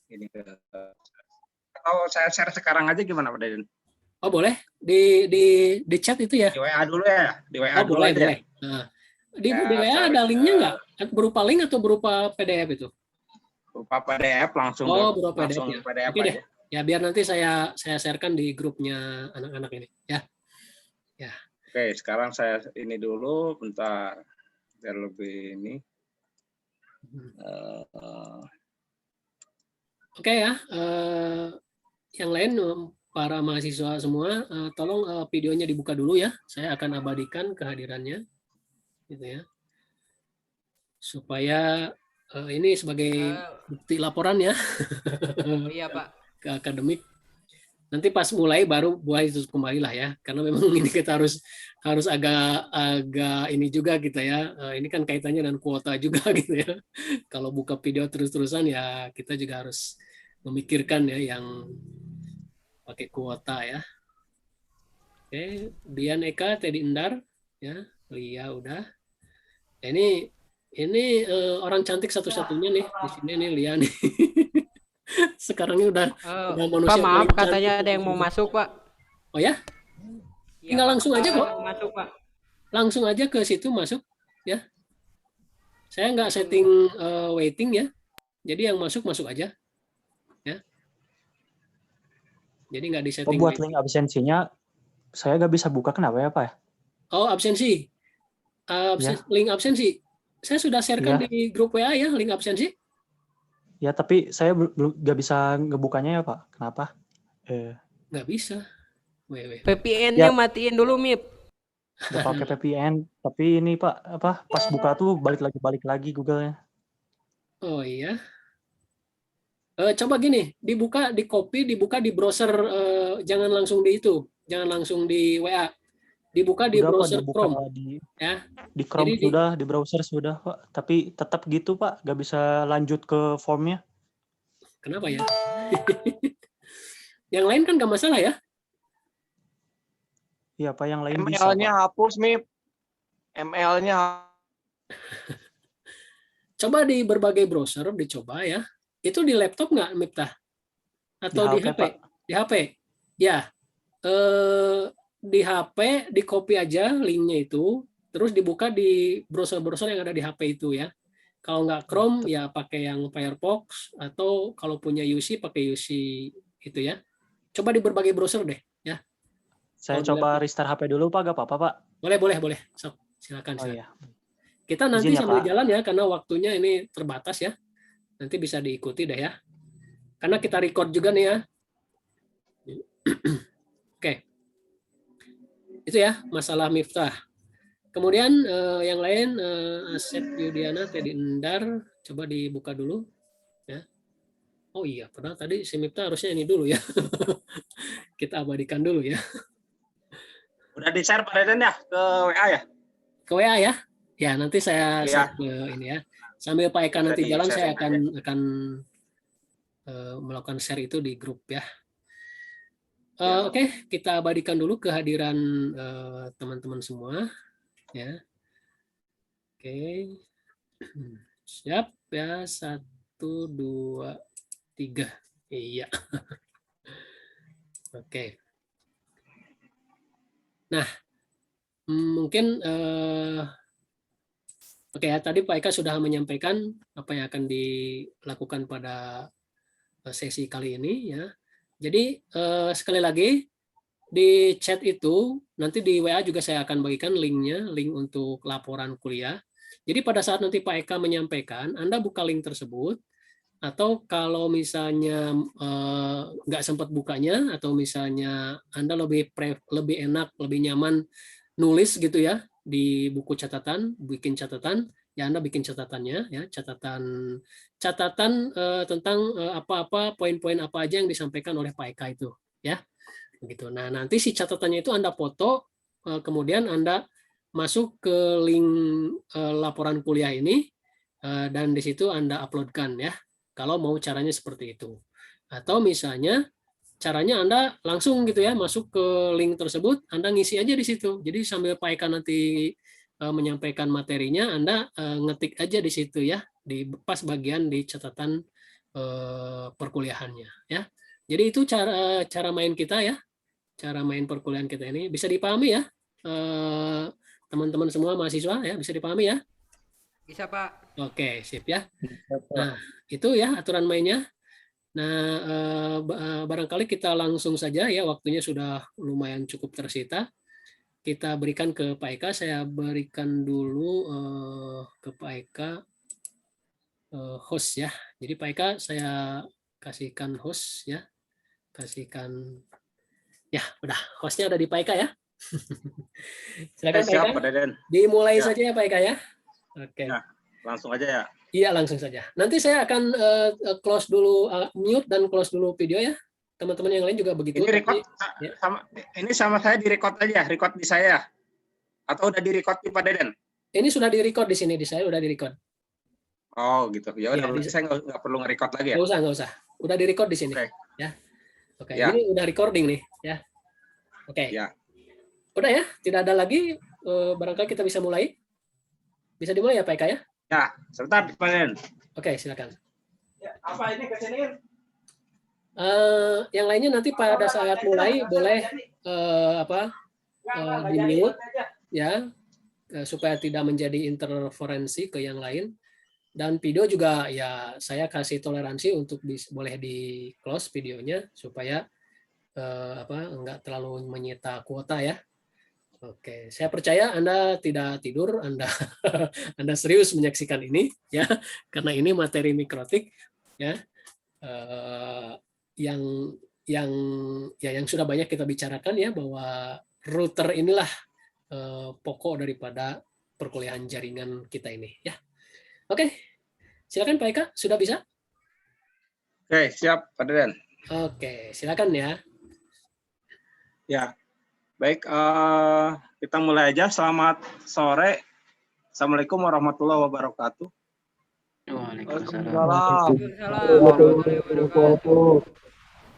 ini ke atau saya share sekarang aja gimana Pak Deden? Oh boleh di chat itu ya? Di WA dulu ya, di WA Oh dulu boleh aja. boleh. Nah, di Ya, WA ada linknya nggak? Berupa link atau berupa PDF itu? berupa PDF langsung Oh berupa PDF langsung ya. PDF Oke deh. aja. Ya biar nanti saya sharekan di grupnya anak-anak ini. Ya. Ya. Oke, sekarang saya ini dulu, bentar. Biar lebih ini. Oke ya. Yang lain para mahasiswa semua, tolong videonya dibuka dulu ya. Saya akan abadikan kehadirannya, gitu ya, supaya ini sebagai bukti laporan ya Iya Pak. ke akademik. Nanti pas mulai baru buat itu kembali lah ya, karena memang ini kita harus agak ini juga kita ya. Ini kan kaitannya dengan kuota juga gitu ya. Kalau buka video terus-terusan ya kita juga harus memikirkan ya yang pakai kuota ya. Oke, Dian Eka, Teddy Endar, ya, Lia udah. Ini orang cantik satu-satunya nih di sini nih Lia nih. Sekarang ini udah Pak manusia maaf paling katanya cantik. ada yang mau masuk Pak. Oh ya? Iya, Tinggal Pak. langsung aja kok. Masuk Pak. Langsung aja ke situ masuk ya. Saya nggak setting waiting ya. Jadi yang masuk aja ya. Jadi nggak di setting. Buat link absensinya saya nggak bisa buka, kenapa ya Pak ya? Oh absensi. Link absensi. Saya sudah sharekan di grup WA ya link absensi. Ya tapi saya belum nggak bisa ngebukanya ya Pak. Kenapa? Nggak bisa. VPN-nya matiin dulu Mip. Udah pakai VPN, tapi ini Pak pas buka tuh balik lagi Google-nya. Oh iya. Coba gini, dibuka di browser, jangan langsung di itu, jangan langsung di WA, dibuka di udah, browser Pak, Chrome, ya. Di Chrome jadi sudah, di browser sudah Pak, tapi tetap gitu Pak, nggak bisa lanjut ke formnya. Kenapa ya? Yang lain kan nggak masalah ya? Iya Pak, yang lain bisa. ML-nya hapus Mip, ML-nya. Coba di berbagai browser dicoba ya. Itu di laptop nggak, Miftah? Atau di HP? Di HP. Ya. Di HP di copy aja linknya itu, terus dibuka di browser-browser yang ada di HP itu ya. Kalau nggak Chrome ya pakai yang Firefox, atau kalau punya UC pakai UC itu ya. Coba di berbagai browser deh ya. Saya coba restart HP dulu Pak, nggak apa-apa Pak? Boleh. Sok, silakan. Oh iya. Kita nanti sambil jalan ya, karena waktunya ini terbatas ya. Nanti bisa diikuti deh ya. Karena kita record juga nih ya. Oke. Itu ya, masalah Miftah. Kemudian yang lain, Asep Yudiana, Teddy Endar, coba dibuka dulu. Ya. Oh iya, padahal tadi si Miftah harusnya ini dulu ya. Kita abadikan dulu ya. Udah di-share Pak Deden ya ke WA ya? Ke WA ya? Ya, nanti saya share ke ini ya. Sambil Pak Eka nanti jalan, saya akan melakukan share itu di grup ya. Oke, kita abadikan dulu kehadiran teman-teman semua ya. Oke. Siap ya, 1, 2, 3. Iya. Oke. Nah, mungkin oke ya, tadi Pak Eka sudah menyampaikan apa yang akan dilakukan pada sesi kali ini ya. Jadi sekali lagi di chat itu nanti di WA juga saya akan bagikan linknya, link untuk laporan kuliah. Jadi pada saat nanti Pak Eka menyampaikan, Anda buka link tersebut, atau kalau misalnya nggak sempat bukanya, atau misalnya Anda lebih enak, lebih nyaman nulis gitu ya di buku catatan, bikin catatan, ya Anda bikin catatannya ya, catatan tentang apa-apa, poin-poin apa aja yang disampaikan oleh Pak Eka itu ya. Begitu. Nah, nanti si catatannya itu Anda foto, kemudian Anda masuk ke link laporan kuliah ini, dan di situ Anda uploadkan ya. Kalau mau caranya seperti itu. Atau misalnya caranya Anda langsung gitu ya, masuk ke link tersebut, Anda ngisi aja di situ. Jadi sambil Pak Eka nanti menyampaikan materinya, Anda ngetik aja di situ ya, di pas bagian di catatan perkuliahannya ya. Jadi itu cara main kita ya, cara main perkuliahan kita ini bisa dipahami ya, teman-teman semua mahasiswa ya, bisa dipahami ya. Bisa Pak. Oke, sip ya. Nah, itu ya aturan mainnya. Nah, barangkali kita langsung saja ya, waktunya sudah lumayan cukup tersita. Kita berikan ke Pak Eka, saya berikan dulu ke Pak Eka host ya. Jadi Pak Eka saya kasihkan host ya. Kasihkan ya, udah hostnya ada di Pak Eka ya. Silakan Pak Siap, Eka. Pak Deden. Dimulai Ya. saja ya Pak Eka ya. Oke. Ya, langsung aja ya. Iya, langsung saja. Nanti saya akan close dulu, mute dan close dulu video ya. Teman-teman yang lain juga begitu. Ini record ya. sama saya di record aja, record di saya. Atau udah di record di Pak Deden? Ini sudah di record di sini, di saya udah di record. Oh gitu. Ya udah, Ya, saya nggak perlu nge-record lagi ya. Nggak usah. Udah di record di sini. Oke. Ya. Oke, Ya. ini udah recording nih ya. Oke. Ya. Udah ya, tidak ada lagi, barangkali kita bisa mulai. Bisa dimulai ya Pak Eka ya? Ya, sebentar Pak Deden. Oke, silakan. Ya, apa ini kesiniin? Yang lainnya nanti pada saat mulai boleh di mute ya, supaya tidak menjadi interferensi ke yang lain. Dan video juga ya saya kasih toleransi untuk boleh di close videonya supaya enggak terlalu menyita kuota ya. Oke, saya percaya Anda tidak tidur, Anda Anda serius menyaksikan ini ya, karena ini materi mikrotik ya, yang sudah banyak kita bicarakan ya, bahwa router inilah pokok daripada perkuliahan jaringan kita ini ya. Oke, silakan Pak Eka, sudah bisa? Oke, siap Pak Deden. Oke, silakan ya. Ya, baik, kita mulai aja. Selamat sore. Assalamualaikum warahmatullahi wabarakatuh. Waalaikumsalam.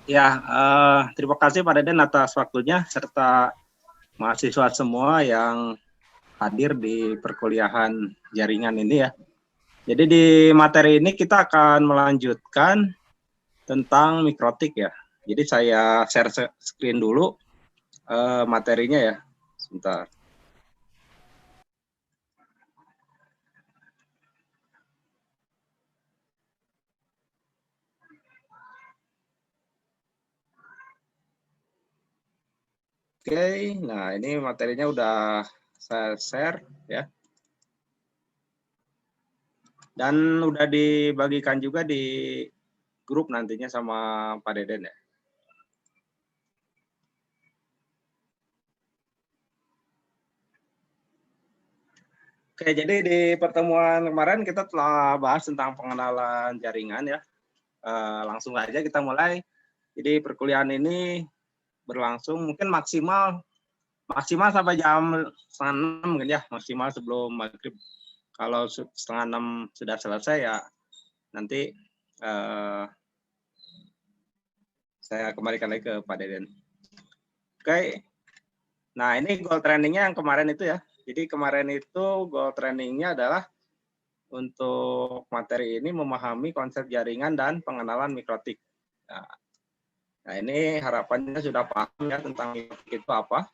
Ya, terima kasih Pak Deden atas waktunya serta mahasiswa semua yang hadir di perkuliahan jaringan ini ya. Jadi di materi ini kita akan melanjutkan tentang mikrotik ya. Jadi saya share screen dulu materinya ya. Sebentar. Oke, nah ini materinya udah saya share ya. Dan udah dibagikan juga di grup nantinya sama Pak Deden ya. Oke, jadi di pertemuan kemarin kita telah bahas tentang pengenalan jaringan ya. Langsung aja kita mulai. Jadi perkuliahan ini berlangsung mungkin maksimal sampai jam 5:30 mungkin ya, maksimal sebelum maghrib. Kalau 5:30 sudah selesai ya nanti saya kembalikan lagi ke Pak Deden. Oke, nah ini goal trainingnya yang kemarin itu ya. Jadi kemarin itu goal trainingnya adalah untuk materi ini memahami konsep jaringan dan pengenalan mikrotik. Nah ini harapannya sudah paham ya tentang mikrotik itu apa.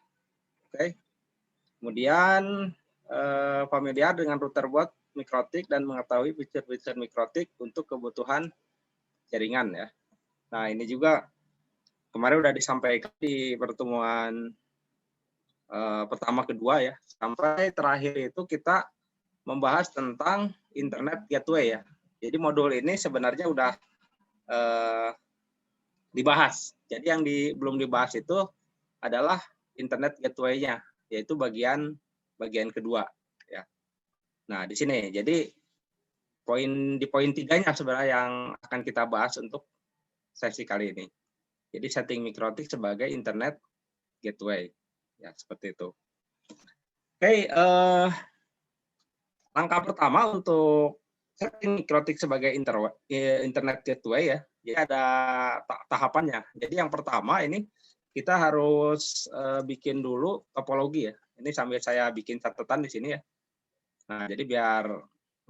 Oke, kemudian familiar dengan router board mikrotik dan mengetahui fitur-fitur mikrotik untuk kebutuhan jaringan ya. Nah ini juga kemarin sudah disampaikan di pertemuan pertama kedua ya. Sampai terakhir itu kita membahas tentang internet gateway ya. Jadi modul ini sebenarnya udah dibahas. Jadi yang belum dibahas itu adalah internet gateway-nya, yaitu bagian kedua ya. Nah, di sini jadi poin 3-nya sebenarnya yang akan kita bahas untuk sesi kali ini. Jadi setting mikrotik sebagai internet gateway. Ya, seperti itu. Oke, langkah pertama untuk setting mikrotik sebagai internet gateway ya. Jadi ada tahapannya. Jadi yang pertama ini kita harus bikin dulu topologi ya. Ini sambil saya bikin catatan di sini ya. Nah, jadi biar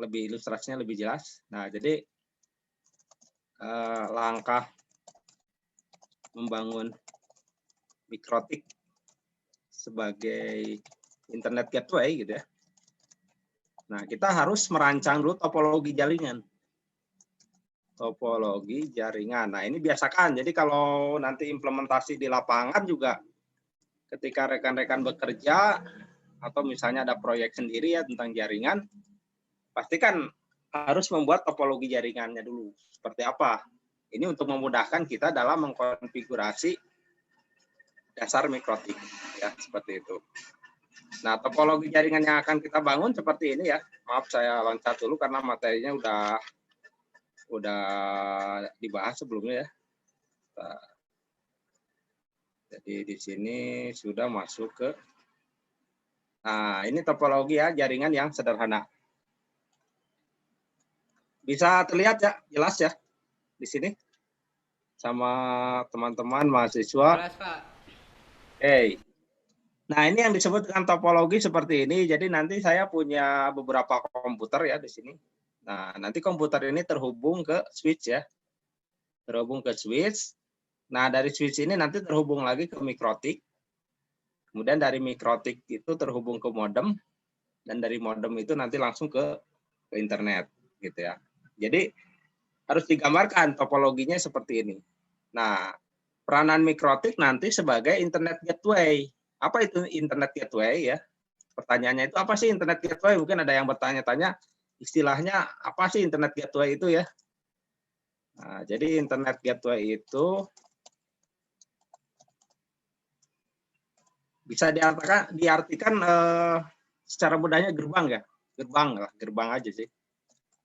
lebih ilustrasinya lebih jelas. Nah, jadi langkah membangun mikrotik sebagai internet gateway gitu ya. Nah, kita harus merancang dulu topologi jaringan. Topologi jaringan. Nah, ini biasakan. Jadi kalau nanti implementasi di lapangan juga ketika rekan-rekan bekerja atau misalnya ada proyek sendiri ya tentang jaringan, pastikan harus membuat topologi jaringannya dulu. Seperti apa? Ini untuk memudahkan kita dalam mengkonfigurasi dasar mikrotik ya, seperti itu. Nah, topologi jaringan yang akan kita bangun seperti ini ya. Maaf saya loncat dulu karena materinya udah dibahas sebelumnya ya. Jadi di sini sudah masuk ke, nah ini topologi ya jaringan yang sederhana. Bisa terlihat ya, jelas ya di sini sama teman-teman mahasiswa. Jelas, Pak. Oke. Nah, ini yang disebut dengan topologi seperti ini. Jadi nanti saya punya beberapa komputer ya di sini. Nah, nanti komputer ini terhubung ke switch ya. Terhubung ke switch. Nah, dari switch ini nanti terhubung lagi ke mikrotik. Kemudian dari mikrotik itu terhubung ke modem. Dan dari modem itu nanti langsung ke internet gitu ya. Jadi harus digambarkan topologinya seperti ini. Nah, peranan mikrotik nanti sebagai internet gateway. Apa itu internet gateway ya? Pertanyaannya itu apa sih internet gateway? Mungkin ada yang bertanya-tanya istilahnya apa sih internet gateway itu ya? Nah, jadi internet gateway itu bisa diartikan secara mudahnya gerbang ya. Gerbang aja sih.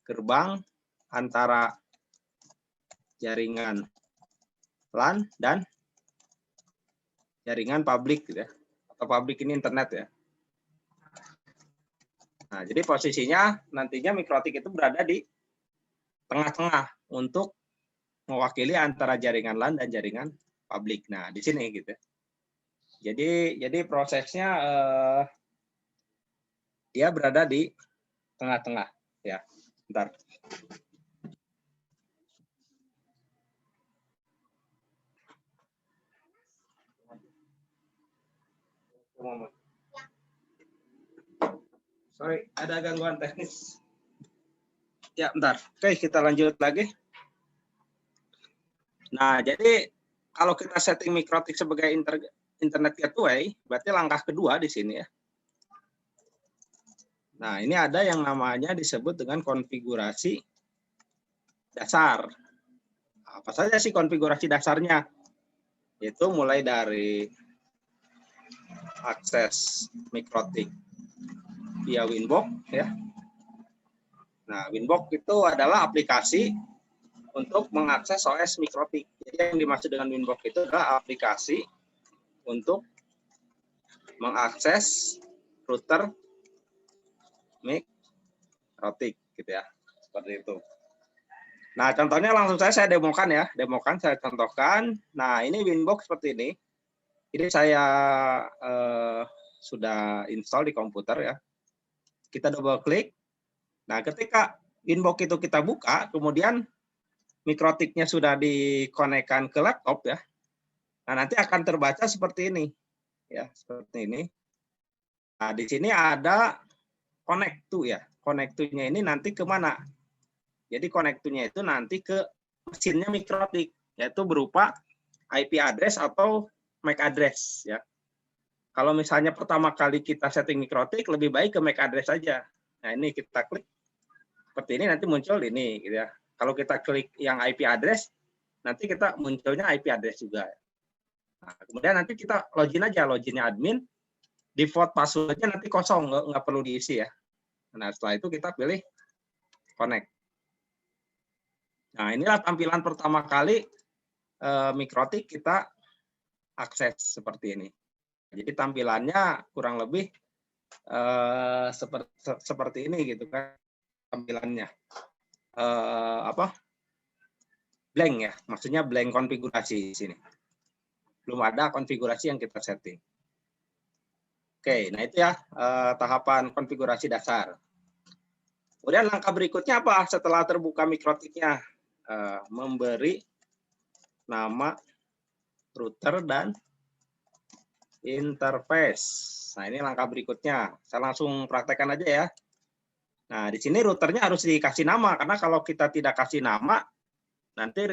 Gerbang antara jaringan LAN dan jaringan publik gitu ya. Atau publik ini internet ya. Nah, jadi posisinya nantinya mikrotik itu berada di tengah-tengah untuk mewakili antara jaringan LAN dan jaringan publik. Nah, di sini gitu. Jadi prosesnya dia berada di tengah-tengah ya. Bentar. Sorry, ada gangguan teknis. Ya, bentar. Oke, kita lanjut lagi. Nah, jadi kalau kita setting mikrotik sebagai internet gateway, berarti langkah kedua di sini ya. Nah, ini ada yang namanya disebut dengan konfigurasi dasar. Apa saja sih konfigurasi dasarnya? Itu mulai dari akses mikrotik via Winbox ya. Nah, Winbox itu adalah aplikasi untuk mengakses OS mikrotik. Jadi yang dimaksud dengan Winbox itu adalah aplikasi untuk mengakses router mikrotik gitu ya. Seperti itu. Nah, contohnya langsung saya demokan ya. Saya contohkan. Nah, ini Winbox seperti ini. Ini saya sudah install di komputer ya. Kita double klik. Nah, ketika Winbox itu kita buka, kemudian mikrotiknya sudah dikonekkan ke laptop ya. Nah, nanti akan terbaca seperti ini. Ya, seperti ini. Nah, di sini ada connect to ya. Connect to-nya ini nanti ke mana? Jadi connect to-nya itu nanti ke mesinnya mikrotik, yaitu berupa IP address atau MAC address ya. Kalau misalnya pertama kali kita setting mikrotik, lebih baik ke MAC address saja. Nah, ini kita klik seperti ini, nanti muncul ini gitu ya. Kalau kita klik yang IP address, nanti kita munculnya IP address juga. Nah, kemudian nanti kita login aja, loginnya admin, default passwordnya nanti kosong, nggak perlu diisi ya. Nah, setelah itu kita pilih connect. Nah, inilah tampilan pertama kali mikrotik kita akses seperti ini. Jadi tampilannya kurang lebih seperti ini gitu kan tampilannya. Blank ya, maksudnya blank konfigurasi di sini. Belum ada konfigurasi yang kita setting. Oke, nah itu ya tahapan konfigurasi dasar. Kemudian langkah berikutnya apa setelah terbuka mikrotiknya? memberi nama router dan interface. Nah, ini langkah berikutnya. Saya langsung praktekkan aja ya. Nah, di sini routernya harus dikasih nama, karena kalau kita tidak kasih nama, nanti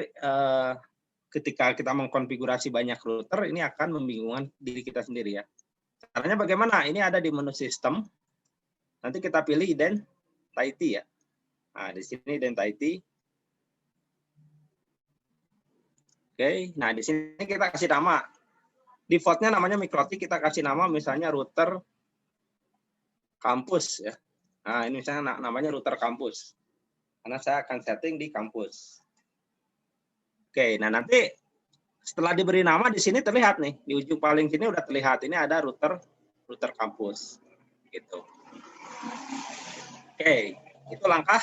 ketika kita mengkonfigurasi banyak router, ini akan membingungkan diri kita sendiri ya. Caranya bagaimana? Ini ada di menu sistem. Nanti kita pilih identity ya. Nah, di sini identity. Oke, nah di sini kita kasih nama. Defaultnya namanya Mikrotik, kita kasih nama misalnya router kampus ya. Nah, ini misalnya namanya router kampus. Karena saya akan setting di kampus. Oke, nah nanti setelah diberi nama di sini terlihat nih, di ujung paling sini udah terlihat ini ada router kampus gitu. Oke, itu langkah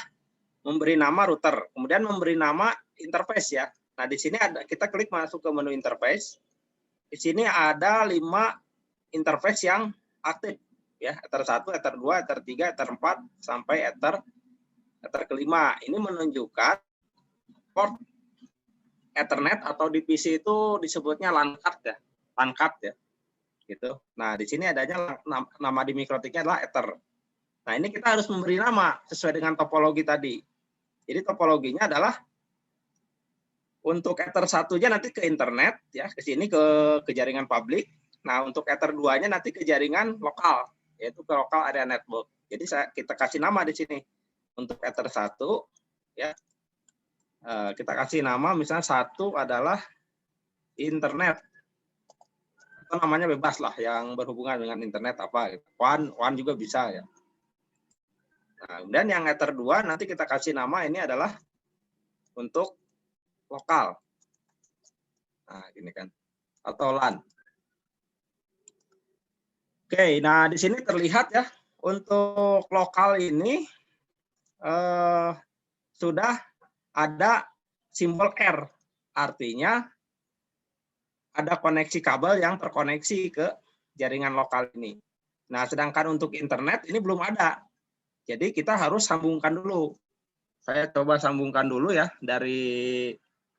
memberi nama router. Kemudian memberi nama interface ya. Nah, di sini ada, kita klik masuk ke menu interface. Di sini ada 5 interface yang aktif ya, Ether 1, Ether 2, Ether 3, Ether 4 sampai Ether kelima. Ini menunjukkan port Ethernet atau di PC itu disebutnya LAN card ya, LAN card ya. Gitu. Nah, di sini adanya nama di Mikrotiknya adalah Ether. Nah, ini kita harus memberi nama sesuai dengan topologi tadi. Jadi topologinya adalah untuk Ether 1-nya nanti ke internet ya, ke sini ke jaringan publik. Nah, untuk Ether 2-nya nanti ke jaringan lokal, yaitu ke local area network. Jadi kita kasih nama di sini. Untuk Ether 1 ya. Kita kasih nama misalnya 1 adalah internet. Atau namanya bebas lah yang berhubungan dengan internet apa gitu. One juga bisa ya. Nah, kemudian yang Ether 2 nanti kita kasih nama ini adalah untuk lokal. Nah, gini kan. Atau LAN. Oke, nah di sini terlihat ya, untuk lokal ini sudah ada simbol R. Artinya ada koneksi kabel yang terkoneksi ke jaringan lokal ini. Nah, sedangkan untuk internet ini belum ada. Jadi kita harus sambungkan dulu. Saya coba sambungkan dulu ya dari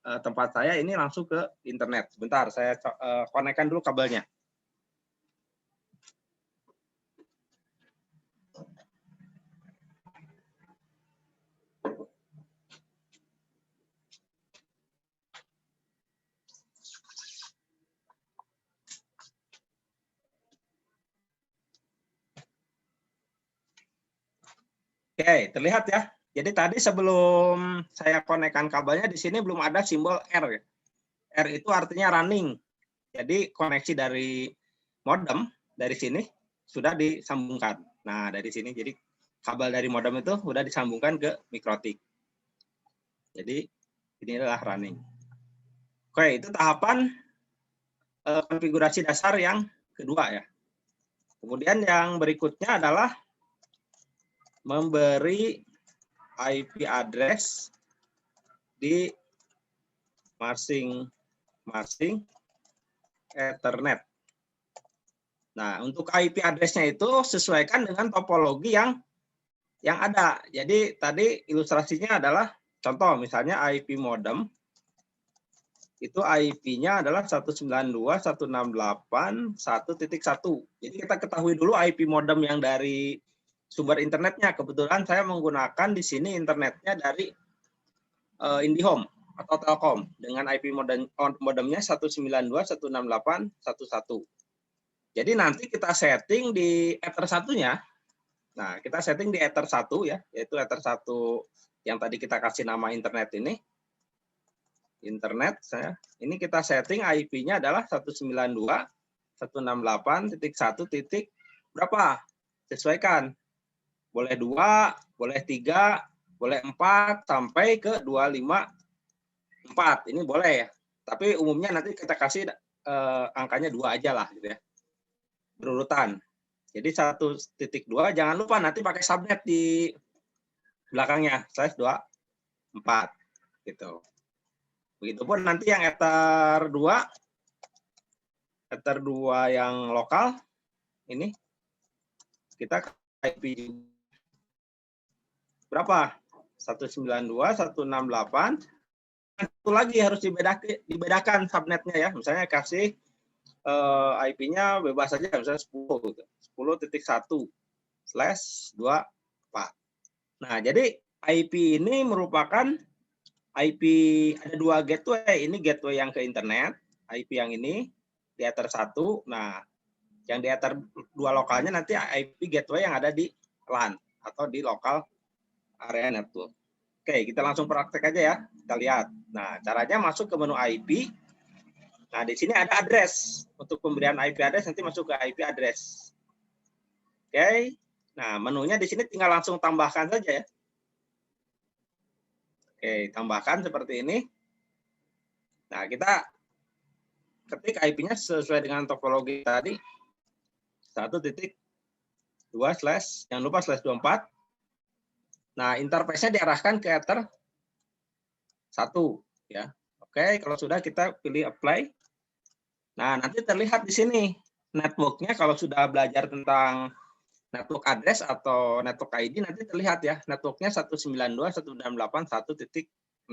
tempat saya ini langsung ke internet. Sebentar, saya konekkan dulu kabelnya. Oke, terlihat ya. Jadi tadi sebelum saya konekkan kabelnya di sini belum ada simbol R. R itu artinya running. Jadi koneksi dari modem dari sini sudah disambungkan. Nah, dari sini jadi kabel dari modem itu sudah disambungkan ke Mikrotik. Jadi ini adalah running. Oke, itu tahapan konfigurasi dasar yang kedua ya. Kemudian yang berikutnya adalah memberi IP address di masing-masing Ethernet. Nah, untuk IP address-nya itu sesuaikan dengan topologi yang ada. Jadi tadi ilustrasinya adalah contoh misalnya IP modem itu IP-nya adalah 192.168.1.1. Jadi kita ketahui dulu IP modem yang dari sumber internetnya. Kebetulan saya menggunakan di sini internetnya dari IndiHome atau Telkom dengan IP modemnya 192.168.1.1. Jadi nanti kita setting di Ether 1-nya. Nah, kita setting di Ether 1 ya, yaitu Ether 1 yang tadi kita kasih nama internet ini. Internet saya. Ini kita setting IP-nya adalah 192.168.1. Berapa? Sesuaikan. Boleh 2, boleh 3, boleh 4 sampai ke 254. Ini boleh ya. Tapi umumnya nanti kita kasih angkanya 2 aja lah gitu ya. Berurutan. Jadi 1.2 jangan lupa nanti pakai subnet di belakangnya /24 gitu. Begitupun nanti yang Ether 2 yang lokal ini kita IP berapa? 192.168.1.1. satu lagi harus dibedakan subnetnya ya. Misalnya kasih IP-nya bebas saja, misalnya 10 gitu. 10.1/24. Nah, jadi IP ini merupakan IP, ada dua gateway. Ini gateway yang ke internet, IP yang ini di ether 1. Nah, yang di ether 2 lokalnya nanti IP gateway yang ada di LAN atau di local area network. Oke, kita langsung praktek aja ya. Kita lihat. Nah, caranya masuk ke menu IP. Nah, di sini ada address. Untuk pemberian IP address nanti masuk ke IP address. Oke. Nah, menunya di sini tinggal langsung tambahkan saja ya. Oke, tambahkan seperti ini. Nah, kita ketik IP-nya sesuai dengan topologi tadi. 1.2/ jangan lupa /24. Nah, interface-nya diarahkan ke ether 1 ya. Oke, kalau sudah kita pilih apply. Nah, nanti terlihat di sini network-nya kalau sudah belajar tentang network address atau network ID nanti terlihat ya, network-nya 192.168.1.0.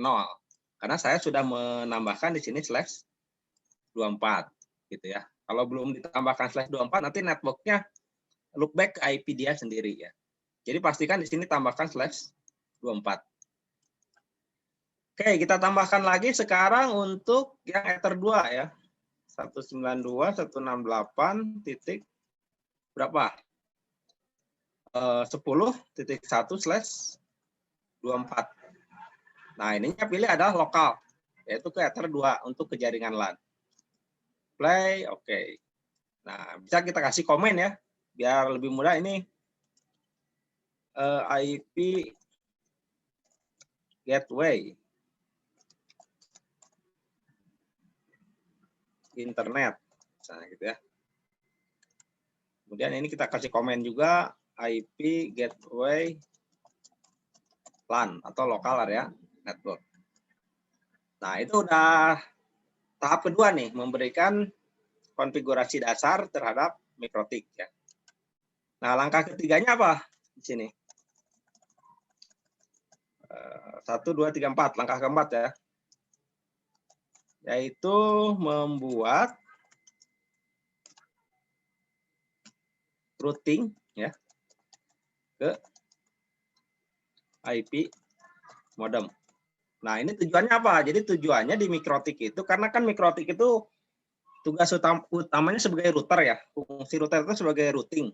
Karena saya sudah menambahkan di sini /24 gitu ya. Kalau belum ditambahkan /24 nanti network-nya loop back ke IP dia sendiri ya. Jadi pastikan di sini tambahkan /24. Oke, kita tambahkan lagi sekarang untuk yang ether 2 ya. 192.168 titik berapa? 10.1/24. Nah, ininya pilih adalah lokal, yaitu ke ether 2 untuk ke jaringan LAN. Play, oke. Nah, bisa kita kasih komen ya, biar lebih mudah. Ini IP gateway internet, misalnya gitu ya. Kemudian ini kita kasih komen juga IP gateway LAN atau local area network. Nah, itu udah tahap kedua nih, memberikan konfigurasi dasar terhadap MikroTik ya. Nah, langkah ketiganya apa di sini? 1, 2, 3, 4. Langkah keempat ya. Yaitu membuat routing ya ke IP modem. Nah, ini tujuannya apa? Jadi tujuannya di MikroTik itu, karena kan MikroTik itu tugas utamanya sebagai router ya. Fungsi router itu sebagai routing.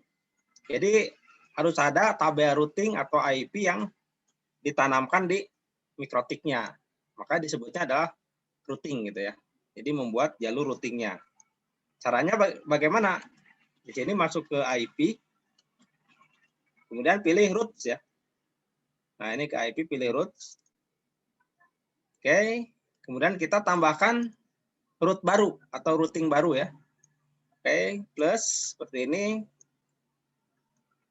Jadi harus ada tabel routing atau IP yang ditanamkan di MikroTik-nya. Maka disebutnya adalah routing gitu ya. Jadi membuat jalur routingnya. Caranya bagaimana? Di sini masuk ke IP, kemudian pilih routes ya. Nah, ini ke IP pilih routes. Oke, kemudian kita tambahkan route baru atau routing baru ya. Oke, plus seperti ini.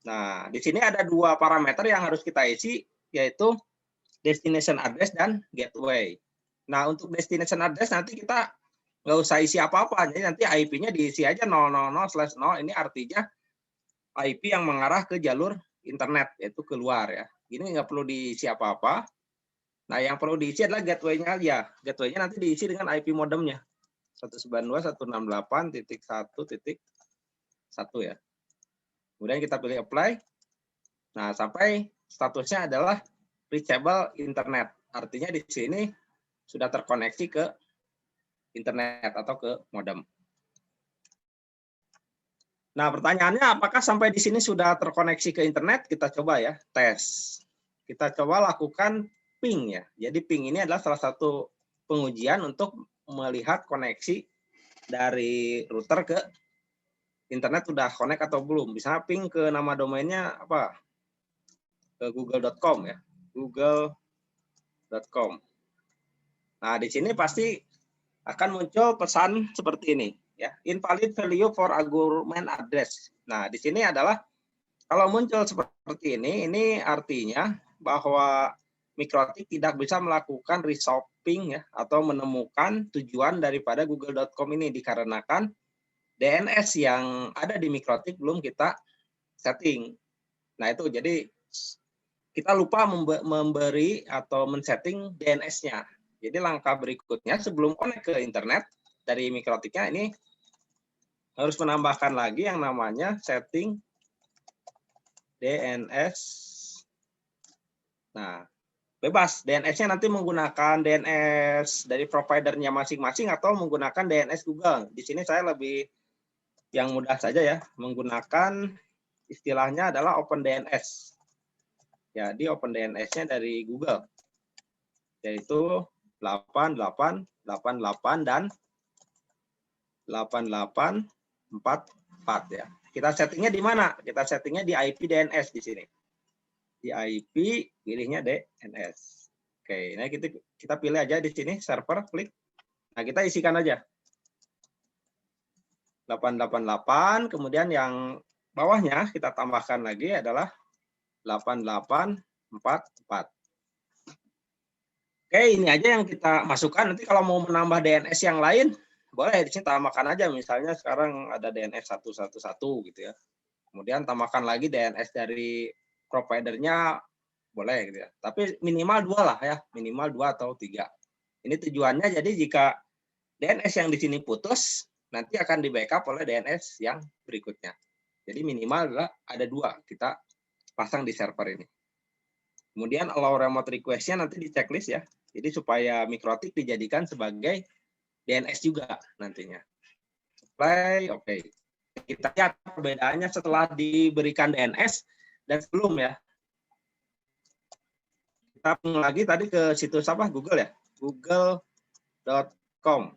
Nah, di sini ada dua parameter yang harus kita isi, yaitu destination address dan gateway. Nah, untuk destination address nanti kita nggak usah isi apa-apa, jadi nanti IP-nya diisi aja 000/0. Ini artinya IP yang mengarah ke jalur internet, yaitu keluar ya. Ini nggak perlu diisi apa-apa. Nah, yang perlu diisi adalah gateway-nya aja. Gateway-nya nanti diisi dengan IP modemnya. 192.168.1.1 ya. Kemudian kita pilih apply. Nah, sampai statusnya adalah reachable internet. Artinya di sini sudah terkoneksi ke internet atau ke modem. Nah, pertanyaannya apakah sampai di sini sudah terkoneksi ke internet? Kita coba ya, tes. Kita coba lakukan ping ya. Jadi ping ini adalah salah satu pengujian untuk melihat koneksi dari router ke internet sudah connect atau belum. Misalnya ping ke nama domainnya apa? Ke google.com ya. google.com. Nah, di sini pasti akan muncul pesan seperti ini ya, invalid value for argument address. Nah, di sini adalah kalau muncul seperti ini artinya bahwa MikroTik tidak bisa melakukan resolving ya atau menemukan tujuan daripada google.com ini dikarenakan DNS yang ada di MikroTik belum kita setting. Nah, itu jadi kita lupa memberi atau men-setting DNS-nya. Jadi langkah berikutnya sebelum connect ke internet dari mikrotiknya ini harus menambahkan lagi yang namanya setting DNS. Nah, bebas. DNS-nya nanti menggunakan DNS dari providernya masing-masing atau menggunakan DNS Google. Di sini saya lebih yang mudah saja ya, menggunakan istilahnya adalah OpenDNS. Jadi OpenDNS-nya dari Google, yaitu 8888 dan 8844 ya. Kita settingnya di mana? Kita settingnya di IP DNS di sini. Di IP pilihnya DNS. Oke, nah kita pilih aja di sini server, klik. Nah, kita isikan aja 888, kemudian yang bawahnya kita tambahkan lagi adalah 8844. Oke, ini aja yang kita masukkan. Nanti kalau mau menambah DNS yang lain, boleh di sini tambahkan aja. Misalnya sekarang ada DNS 111 gitu ya. Kemudian tambahkan lagi DNS dari providernya, boleh gitu ya. Tapi minimal 2 lah ya, minimal 2 atau 3. Ini tujuannya jadi jika DNS yang di sini putus, nanti akan di backup oleh DNS yang berikutnya. Jadi minimal adalah ada 2 kita pasang di server ini. Kemudian allow remote request-nya nanti di checklist ya. Jadi supaya mikrotik dijadikan sebagai DNS juga nantinya. Play, oke. Kita lihat perbedaannya setelah diberikan DNS dan sebelum ya. Kita lagi tadi ke situs apa? Google ya? Google.com.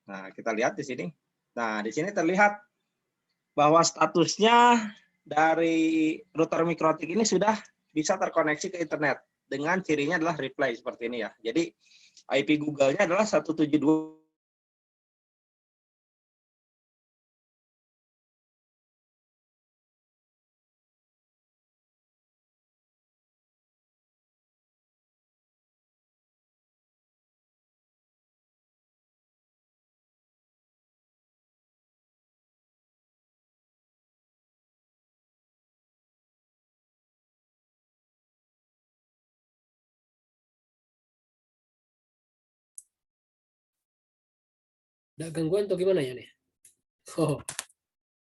Nah, kita lihat di sini. Nah, di sini terlihat bahwa statusnya dari router mikrotik ini sudah bisa terkoneksi ke internet dengan cirinya adalah reply seperti ini ya. Jadi IP Google-nya adalah 172. Ada gangguan atau gimana ya nih? Oh,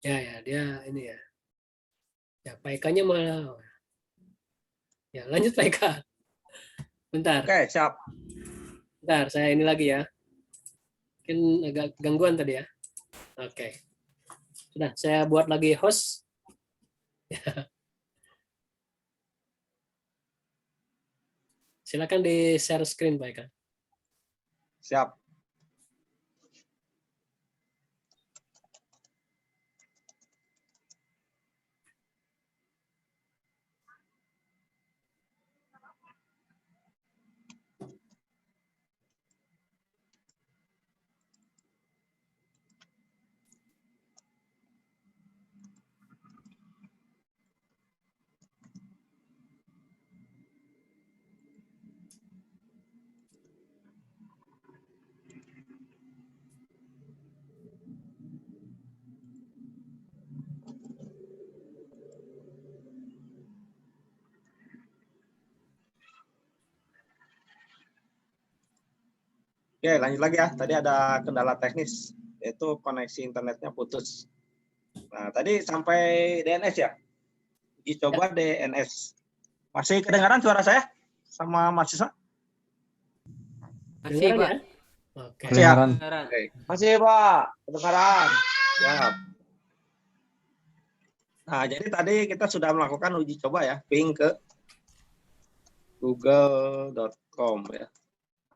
ya dia ini ya. Ya, Pak Eka-nya malah. Ya, lanjut Pak Eka. Bentar, Oke, siap. bentar, saya ini lagi ya. Mungkin agak gangguan tadi ya. Oke. Sudah, saya buat lagi host. Silakan di share screen Pak Eka. Siap. Oke, lanjut lagi ya. Tadi ada kendala teknis, yaitu koneksi internetnya putus. Nah, tadi sampai DNS ya? Uji coba DNS. Masih kedengaran suara saya sama mahasiswa? Masih, Kedengaran Pak. ya? Oke. Siap. Beneran. Oke. Masih Pak, kedengaran. Siap. Nah, jadi tadi kita sudah melakukan uji coba ya, ping ke google.com ya.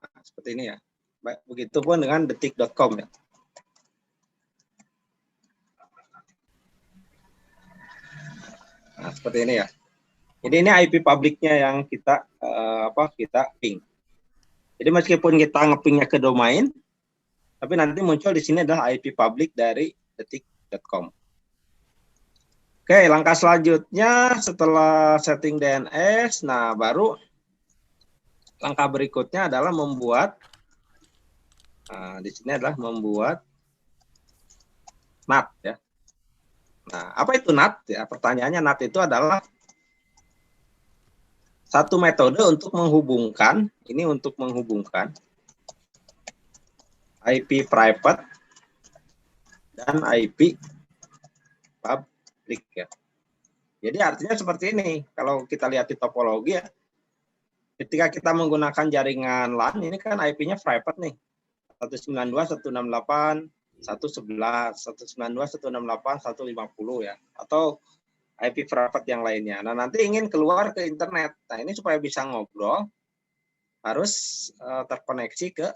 Nah, seperti ini ya. Baik, begitupun dengan detik.com ya. Nah, seperti ini ya. Jadi ini IP publiknya yang kita kita ping. Jadi meskipun kita ngepingnya ke domain, tapi nanti muncul di sini adalah IP publik dari detik.com. Oke, langkah selanjutnya setelah setting DNS, nah baru langkah berikutnya adalah membuat, nah, di sini adalah membuat NAT ya. Nah, apa itu NAT? Ya, pertanyaannya NAT itu adalah satu metode untuk menghubungkan, ini untuk menghubungkan IP private dan IP public ya. Jadi artinya seperti ini, kalau kita lihat di topologi ya, ketika kita menggunakan jaringan LAN, ini kan IP-nya private nih, 192.168, 111, 192, 168, 150 ya, atau IP private yang lainnya. Nah, nanti ingin keluar ke internet. Nah, ini supaya bisa ngobrol, harus terkoneksi ke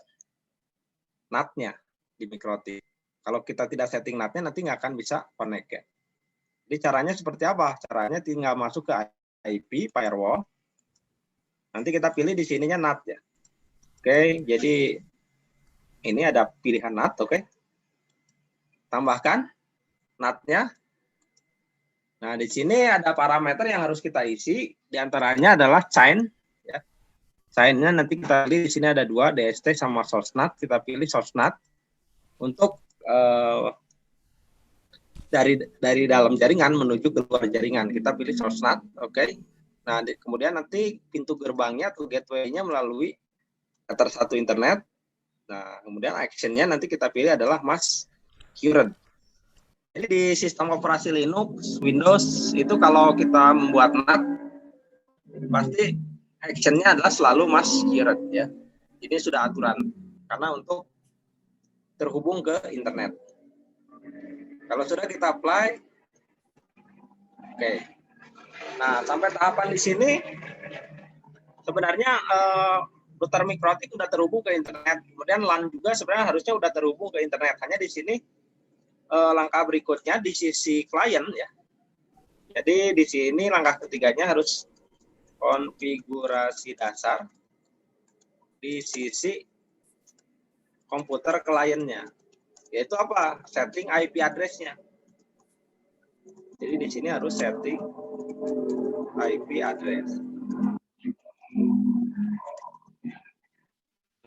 NAT-nya di MikroTik. Kalau kita tidak setting NAT-nya, nanti nggak akan bisa connect ya. Jadi caranya seperti apa? Caranya tinggal masuk ke IP firewall. Nanti kita pilih di sininya NAT ya. Oke, jadi ini ada pilihan NAT, oke. Tambahkan NAT-nya. Nah, di sini ada parameter yang harus kita isi. Di antaranya adalah chain ya. Chain-nya nanti kita pilih, di sini ada 2, DST sama source NAT. Kita pilih source NAT untuk dari dalam jaringan menuju ke luar jaringan. Kita pilih source NAT, oke. Nah, kemudian nanti pintu gerbangnya atau gateway-nya melalui Ether 1 internet. Nah, kemudian action-nya nanti kita pilih adalah mask current. Jadi di sistem operasi Linux, Windows itu kalau kita membuat NAT pasti action-nya adalah selalu mask current ya. Ini sudah aturan karena untuk terhubung ke internet. Kalau sudah kita apply, oke. Nah, sampai tahapan di sini sebenarnya router MikroTik sudah terhubung ke internet. Kemudian LAN juga sebenarnya harusnya sudah terhubung ke internet. Hanya di sini langkah berikutnya di sisi klien ya. Jadi di sini langkah ketiganya harus konfigurasi dasar di sisi komputer kliennya. Yaitu apa? Setting IP address-nya. Jadi di sini harus setting IP address.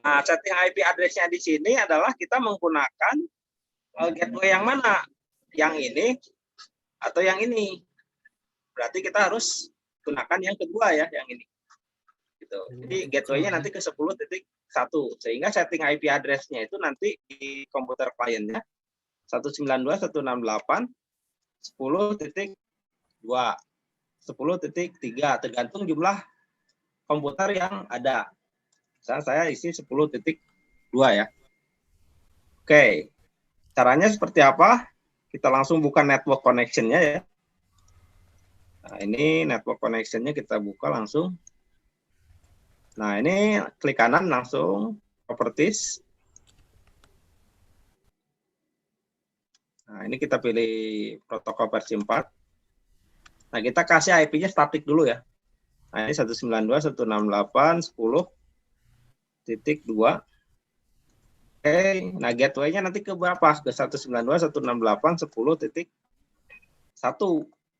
Nah, setting IP address-nya di sini adalah kita menggunakan gateway yang mana? Yang ini atau yang ini? Berarti kita harus gunakan yang kedua ya, yang ini. Gitu. Jadi gateway-nya nanti ke 10.1 sehingga setting IP address-nya itu nanti di komputer kliennya 192.168 10.2 10.3 tergantung jumlah komputer yang ada. Misalnya saya isi 10.2 ya. Oke. Caranya seperti apa? Kita langsung buka network connection-nya ya. Nah, ini network connection-nya kita buka langsung. Nah, ini klik kanan langsung properties. Nah, ini kita pilih protokol versi 4. Nah, kita kasih IP-nya statik dulu ya. Nah, ini 192.168.10.2. Oke, nah gateway-nya nanti ke berapa? Ke 192.168.10.1.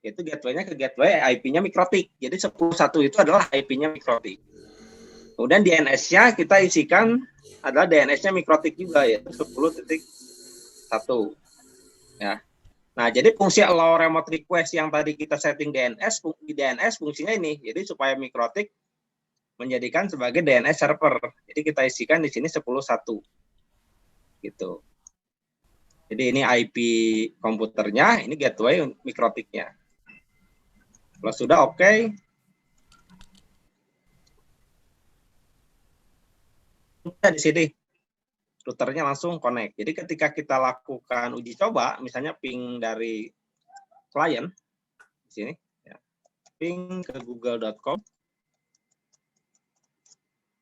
Itu gateway-nya ke gateway IP-nya MikroTik. Jadi 10.1 itu adalah IP-nya MikroTik. Kemudian DNS-nya kita isikan adalah DNS-nya MikroTik juga yaitu 10.1. Ya. Nah, jadi fungsi allow remote request yang tadi kita setting DNS, di DNS fungsinya ini. Jadi supaya MikroTik menjadikan sebagai DNS server. Jadi kita isikan di sini 10.1. Gitu. Jadi ini IP komputernya, ini gateway MikroTik-nya. Kalau sudah oke. Di sini routernya langsung connect. Jadi ketika kita lakukan uji coba, misalnya ping dari klien di sini, ya, ping ke google.com.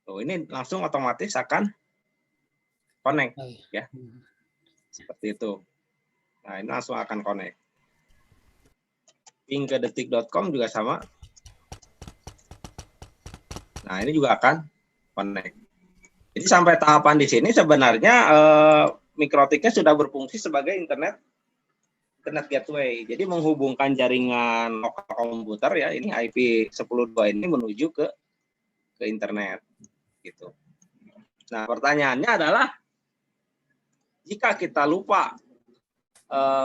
Oh, ini langsung otomatis akan connect, ya, seperti itu. Nah, ini langsung akan connect. Ping ke detik.com juga sama. Nah, ini juga akan connect. Jadi sampai tahapan di sini sebenarnya MikroTik-nya sudah berfungsi sebagai internet gateway. Jadi menghubungkan jaringan lokal komputer ya, ini IP 10.2 ini menuju ke internet gitu. Nah, pertanyaannya adalah jika kita lupa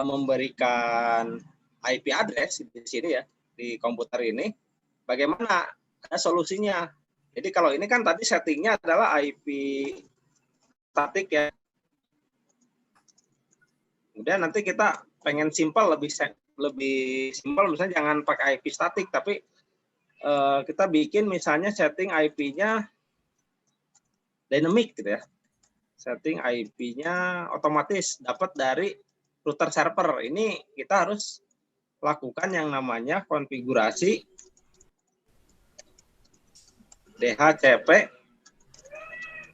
memberikan IP address di sini ya di komputer ini, bagaimana ada solusinya. Jadi kalau ini kan tadi settingnya adalah IP statik ya. Kemudian nanti kita pengen simpel, lebih simpel, misalnya jangan pakai IP statik, tapi kita bikin misalnya setting IP-nya dynamic gitu ya. Setting IP-nya otomatis dapat dari router server. Ini kita harus lakukan yang namanya konfigurasi DHCP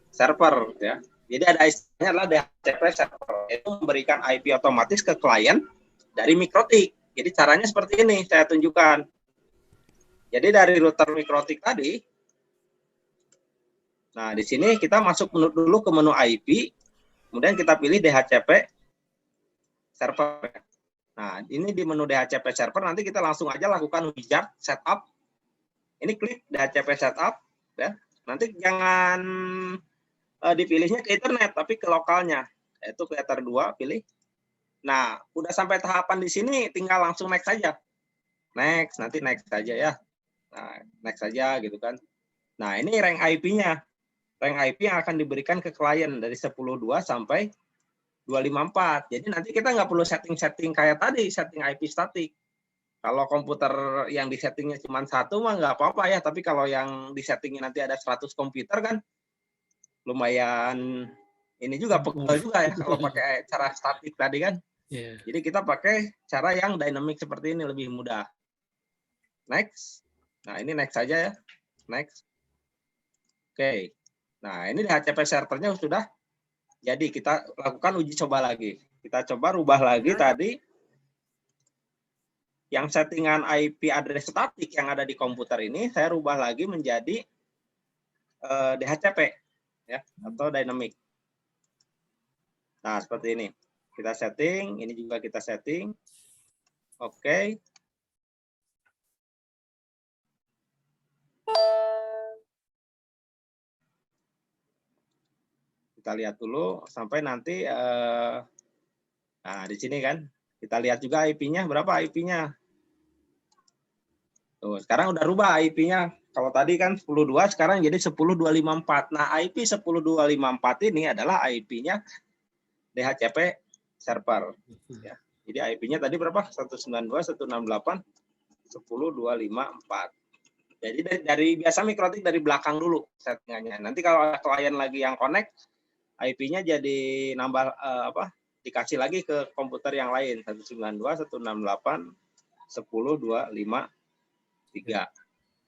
server ya. Jadi ada istilahnya adalah DHCP server, itu memberikan IP otomatis ke klien dari MikroTik. Jadi caranya seperti ini, saya tunjukkan. Jadi dari router MikroTik tadi, nah di sini kita masuk dulu ke menu IP, kemudian kita pilih DHCP server. Nah ini di menu DHCP server nanti kita langsung aja lakukan wizard setup. Ini klik DHCP setup, ya. Nanti jangan dipilihnya ke internet, tapi ke lokalnya, yaitu ke Ether 2, pilih. Nah, udah sampai tahapan di sini, tinggal langsung next saja. Next, nanti next saja ya. Nah, next saja gitu kan. Nah, ini rank IP-nya. Rank IP yang akan diberikan ke klien dari 10.2 sampai 254. Jadi nanti kita nggak perlu setting-setting kayak tadi, setting IP statik. Kalau komputer yang disettingnya cuma satu mah nggak apa-apa ya, tapi kalau yang disettingnya nanti ada 100 komputer kan lumayan ini juga pegel juga ya kalau pakai cara statik tadi kan. Yeah. Jadi kita pakai cara yang dynamic seperti ini, lebih mudah. Next. Nah, ini next saja ya. Next. Oke. Nah, ini DHCP servernya sudah jadi. Kita lakukan uji coba lagi. Kita coba rubah lagi tadi yang settingan IP address statik yang ada di komputer ini, saya rubah lagi menjadi DHCP ya, atau dynamic. Nah, seperti ini. Kita setting, ini juga kita setting. Oke. Kita lihat dulu sampai nanti nah di sini kan kita lihat juga IP-nya berapa IP-nya. Tuh, sekarang udah rubah IP-nya. Kalau tadi kan 10.2, sekarang jadi 10.254. Nah, IP 10.254 ini adalah IP-nya DHCP server. Ya. Jadi IP-nya tadi berapa? 192.168.10.254. Jadi dari biasa MikroTik dari belakang dulu settingannya. Nanti kalau ada klien lagi yang connect, IP-nya jadi nambah dikasih lagi ke komputer yang lain 192.168.10.253.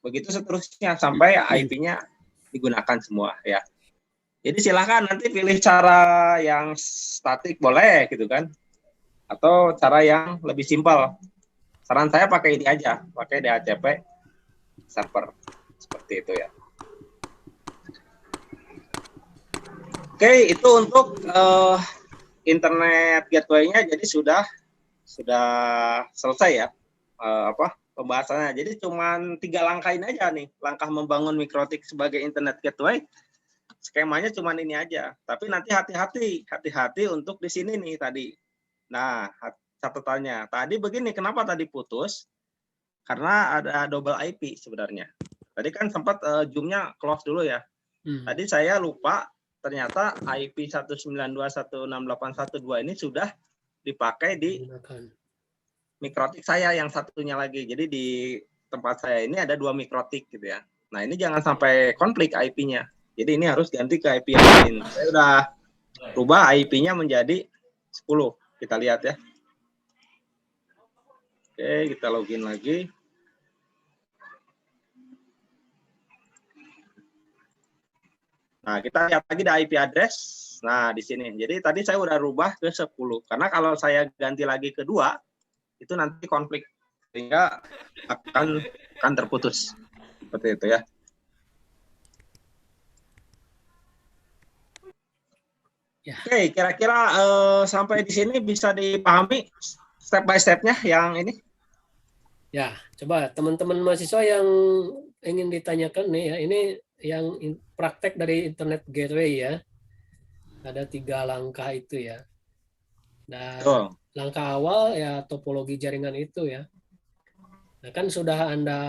Begitu seterusnya sampai IP-nya digunakan semua ya. Jadi silakan nanti pilih cara yang statik boleh gitu kan, atau cara yang lebih simpel. Saran saya pakai ini aja, pakai DHCP server seperti itu ya. Oke, itu untuk internet gateway-nya jadi sudah selesai ya pembahasannya. Jadi cuman 3 langkah ini aja nih, langkah membangun MikroTik sebagai internet gateway. Skemanya cuman ini aja. Tapi nanti hati-hati untuk di sini nih tadi. Nah, catatannya tadi begini, kenapa tadi putus? Karena ada double IP sebenarnya. Tadi kan sempat Zoom-nya close dulu ya. Tadi saya lupa, ternyata IP 192.168.1.2 ini sudah dipakai di MikroTik saya yang satunya lagi. Jadi di tempat saya ini ada 2 MikroTik gitu ya. Nah, ini jangan sampai konflik IP-nya. Jadi ini harus ganti ke IP yang lain. Saya udah rubah IP-nya menjadi 10. Kita lihat ya. Oke, kita login lagi. Nah, kita lihat lagi di IP address. Nah, di sini. Jadi tadi saya udah rubah ke 10. Karena kalau saya ganti lagi ke 2, itu nanti konflik sehingga akan terputus seperti itu ya. Oke, kira-kira sampai di sini bisa dipahami step by step-nya yang ini. Ya, coba teman-teman mahasiswa yang ingin ditanyakan nih ya, ini yang praktek dari internet gateway ya. Ada 3 langkah itu ya. Dan langkah awal ya topologi jaringan itu ya. Nah, kan sudah Anda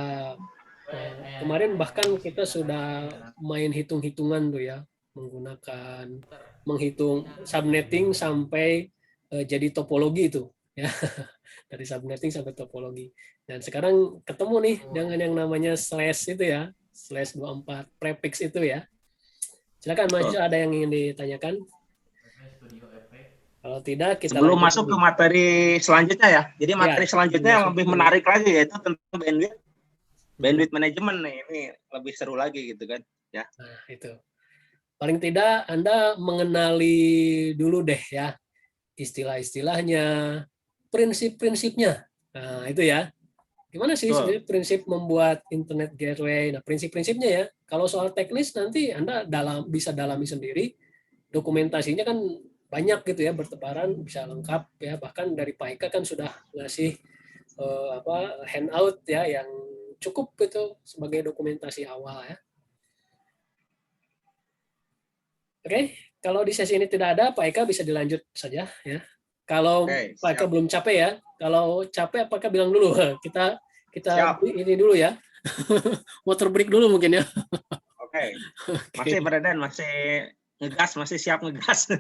Kemarin bahkan kita sudah main hitung-hitungan tuh ya, menggunakan menghitung subnetting sampai jadi topologi itu ya. Dari subnetting sampai topologi. Dan sekarang ketemu nih dengan yang namanya slash itu ya, slash 24 prefix itu ya. Silakan mahasiswa, ada yang ingin ditanyakan? Kalau tidak, kita Sebelum lanjut masuk ke lagi. materi selanjutnya ya. Jadi Ya, materi selanjutnya yang masuk lebih dulu. menarik lagi yaitu tentang bandwidth management nih. Ini lebih seru lagi gitu kan. Ya. Nah, itu. Paling tidak Anda mengenali dulu deh ya istilah-istilahnya, prinsip-prinsipnya. Nah, itu ya. Gimana sih Betul. sebenarnya prinsip membuat internet gateway? Nah, prinsip-prinsipnya ya. Kalau soal teknis nanti Anda bisa dalami sendiri. Dokumentasinya kan banyak gitu ya, bertebaran, bisa lengkap ya. Bahkan dari Pak Ika kan sudah ngasih handout ya yang cukup gitu sebagai dokumentasi awal ya. Oke, kalau di sesi ini tidak ada, Pak Eka bisa dilanjut saja ya. Kalau Oke, Pak Eka siap. belum capek ya, kalau capek Pak Eka bilang dulu. Kita Siap. ini dulu ya. Water break dulu mungkin ya. Oke. Oke. Masih Breden, masih ngegas, masih siap ngegas.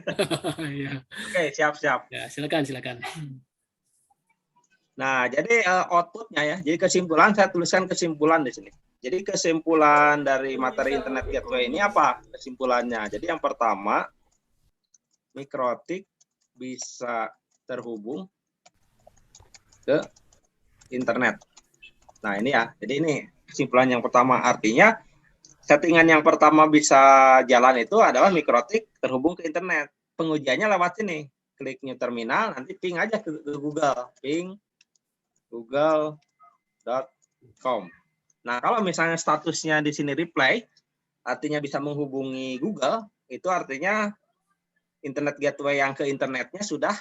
Ya. Oke, siap-siap. Ya, silakan. Nah, jadi outputnya ya. Jadi kesimpulan, saya tuliskan kesimpulan di sini. Jadi kesimpulan dari materi internet gateway ini apa? Kesimpulannya. Jadi yang pertama, mikrotik bisa terhubung ke internet. Nah, ini ya. Jadi ini kesimpulan yang pertama. Artinya settingan yang pertama bisa jalan itu adalah mikrotik terhubung ke internet. Pengujiannya lewat sini. Klik new terminal, nanti ping aja ke Google. Ping google.com. Nah, kalau misalnya statusnya di sini reply, artinya bisa menghubungi Google, itu artinya internet gateway yang ke internetnya sudah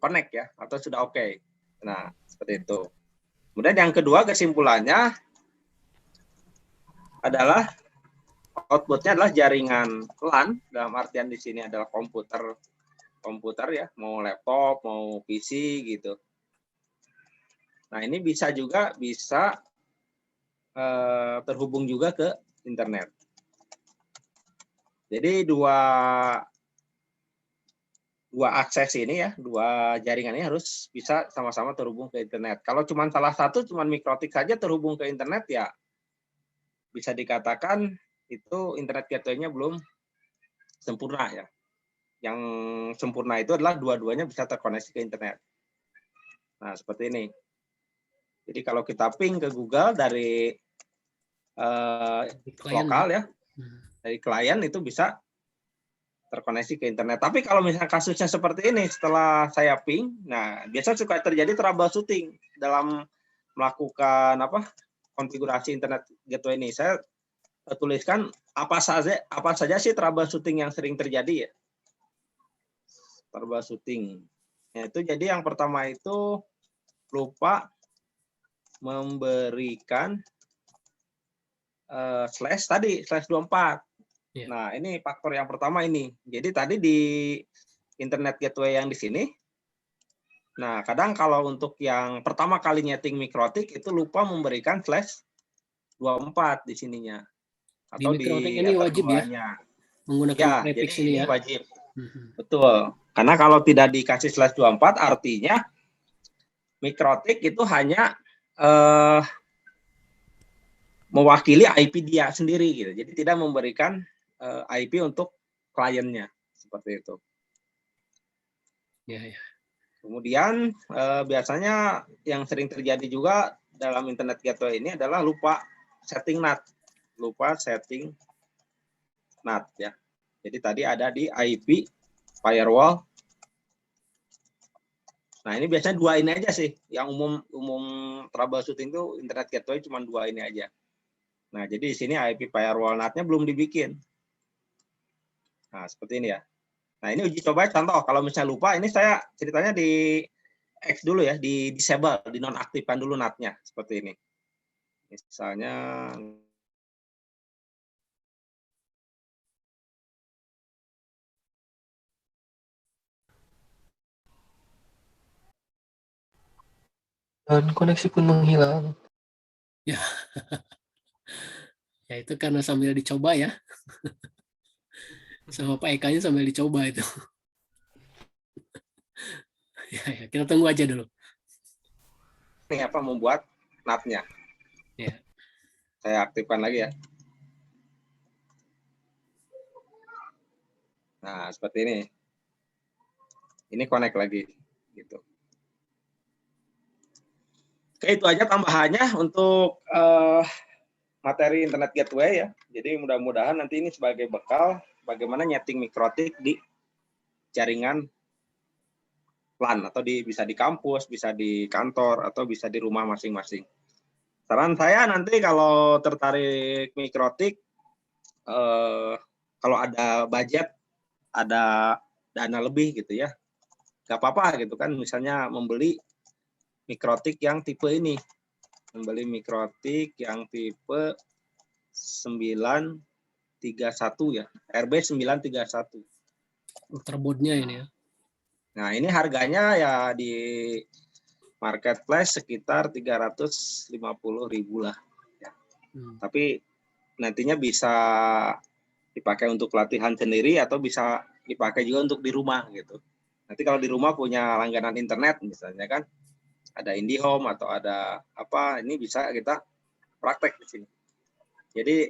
connect ya, atau sudah oke. Nah, seperti itu. Kemudian yang kedua kesimpulannya adalah outputnya adalah jaringan LAN, dalam artian di sini adalah komputer ya, mau laptop, mau PC gitu. Nah, ini bisa terhubung juga ke internet. Jadi dua akses ini ya, dua jaringan ini harus bisa sama-sama terhubung ke internet. Kalau cuma salah satu, cuma mikrotik saja terhubung ke internet ya, bisa dikatakan itu internet gateway-nya belum sempurna ya. Yang sempurna itu adalah dua-duanya bisa terkoneksi ke internet. Nah, seperti ini. Jadi kalau kita ping ke Google dari lokal ya, dari klien itu bisa terkoneksi ke internet. Tapi kalau misalnya kasusnya seperti ini, setelah saya ping, nah biasa suka terjadi troubleshooting dalam melakukan konfigurasi internet gateway ini. Saya tuliskan apa saja sih troubleshooting yang sering terjadi ya. Troubleshooting. Nah, itu jadi yang pertama itu lupa memberikan slash 24. Yeah. Nah, ini faktor yang pertama ini. Jadi tadi di internet gateway yang di sini, nah kadang kalau untuk yang pertama kali nyeting mikrotik itu lupa memberikan slash 24 di sininya. Atau di mikrotik ini wajib ya? Menggunakan prefix ini ya? Wajib. Betul. Karena kalau tidak dikasih slash 24 artinya mikrotik itu hanya mewakili IP dia sendiri gitu. Jadi tidak memberikan IP untuk kliennya seperti itu. Ya. Kemudian biasanya yang sering terjadi juga dalam internet gateway ini adalah lupa setting NAT ya. Jadi tadi ada di IP firewall. Nah, ini biasanya dua ini aja sih. Yang umum troubleshooting itu internet gateway cuma dua ini aja. Nah, jadi di sini IP firewall NAT-nya belum dibikin. Nah, seperti ini ya. Nah, ini uji coba contoh. Kalau misalnya lupa, ini saya ceritanya di X dulu ya, di disable, dinonaktifkan dulu NAT-nya. Seperti ini. Misalnya dan koneksi pun menghilang. Ya, ya itu karena sambil dicoba ya. Sama Pak Eka-nya sambil dicoba itu. Ya, kita tunggu aja dulu. Ini apa membuat NAT-nya. Ya. Saya aktifkan lagi ya. Nah, seperti ini. Ini connect lagi gitu. Oke, itu aja tambahannya untuk materi internet gateway ya. Jadi mudah-mudahan nanti ini sebagai bekal bagaimana nyeting mikrotik di jaringan LAN atau bisa di kampus, bisa di kantor atau bisa di rumah masing-masing. Saran saya nanti kalau tertarik mikrotik, kalau ada budget, ada dana lebih gitu ya, nggak apa-apa gitu kan. Misalnya membeli mikrotik yang tipe ini, membeli mikrotik yang tipe 931 ya, RB 931. Ultraboard-nya ini ya. Nah, ini harganya ya di marketplace sekitar 350.000 lah. Ya. Tapi nantinya bisa dipakai untuk latihan sendiri atau bisa dipakai juga untuk di rumah gitu. Nanti kalau di rumah punya langganan internet misalnya kan, ada IndiHome atau ada apa, ini bisa kita praktek di sini. Jadi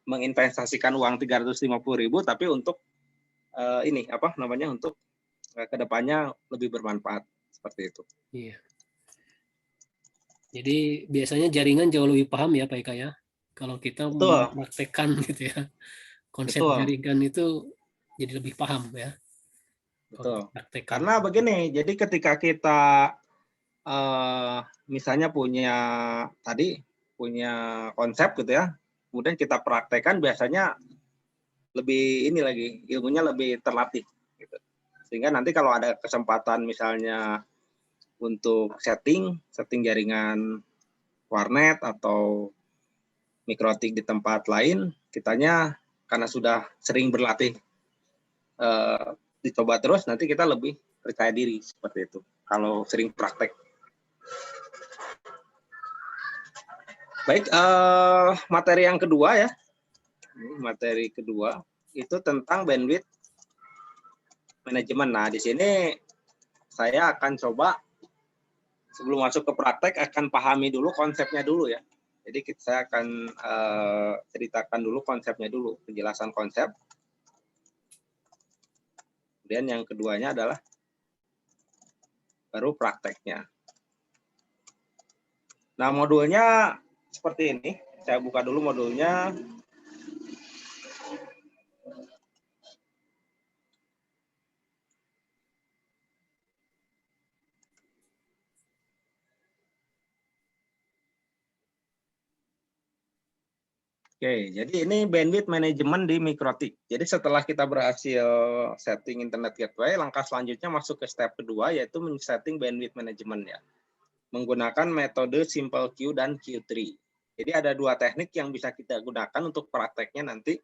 menginvestasikan uang 350.000 tapi untuk ini apa namanya, untuk kedepannya lebih bermanfaat seperti itu. Iya. Jadi biasanya jaringan jauh lebih paham ya Pak Eka ya. Kalau kita mempraktekkan gitu ya. Konsep jaringan itu jadi lebih paham ya. Betul. Karena begini, jadi ketika kita misalnya punya konsep gitu ya, kemudian kita praktekkan, biasanya lebih ini lagi, ilmunya lebih terlatih gitu. Sehingga nanti kalau ada kesempatan misalnya untuk setting jaringan warnet atau mikrotik di tempat lain, kitanya karena sudah sering berlatih, dicoba terus, nanti kita lebih percaya diri seperti itu kalau sering praktek. Baik, materi yang kedua ya, materi kedua itu tentang bandwidth manajemen. Nah, di sini saya akan coba sebelum masuk ke praktek akan pahami dulu konsepnya dulu ya. Jadi saya akan ceritakan dulu konsepnya dulu, penjelasan konsep. Kemudian yang keduanya adalah baru prakteknya. Nah, modulnya seperti ini. Saya buka dulu modulnya. Oke, jadi ini bandwidth management di mikrotik. Jadi setelah kita berhasil setting internet gateway, langkah selanjutnya masuk ke step kedua, yaitu men-setting bandwidth management ya. Menggunakan metode simple queue dan queue tree. Jadi ada dua teknik yang bisa kita gunakan untuk prakteknya nanti.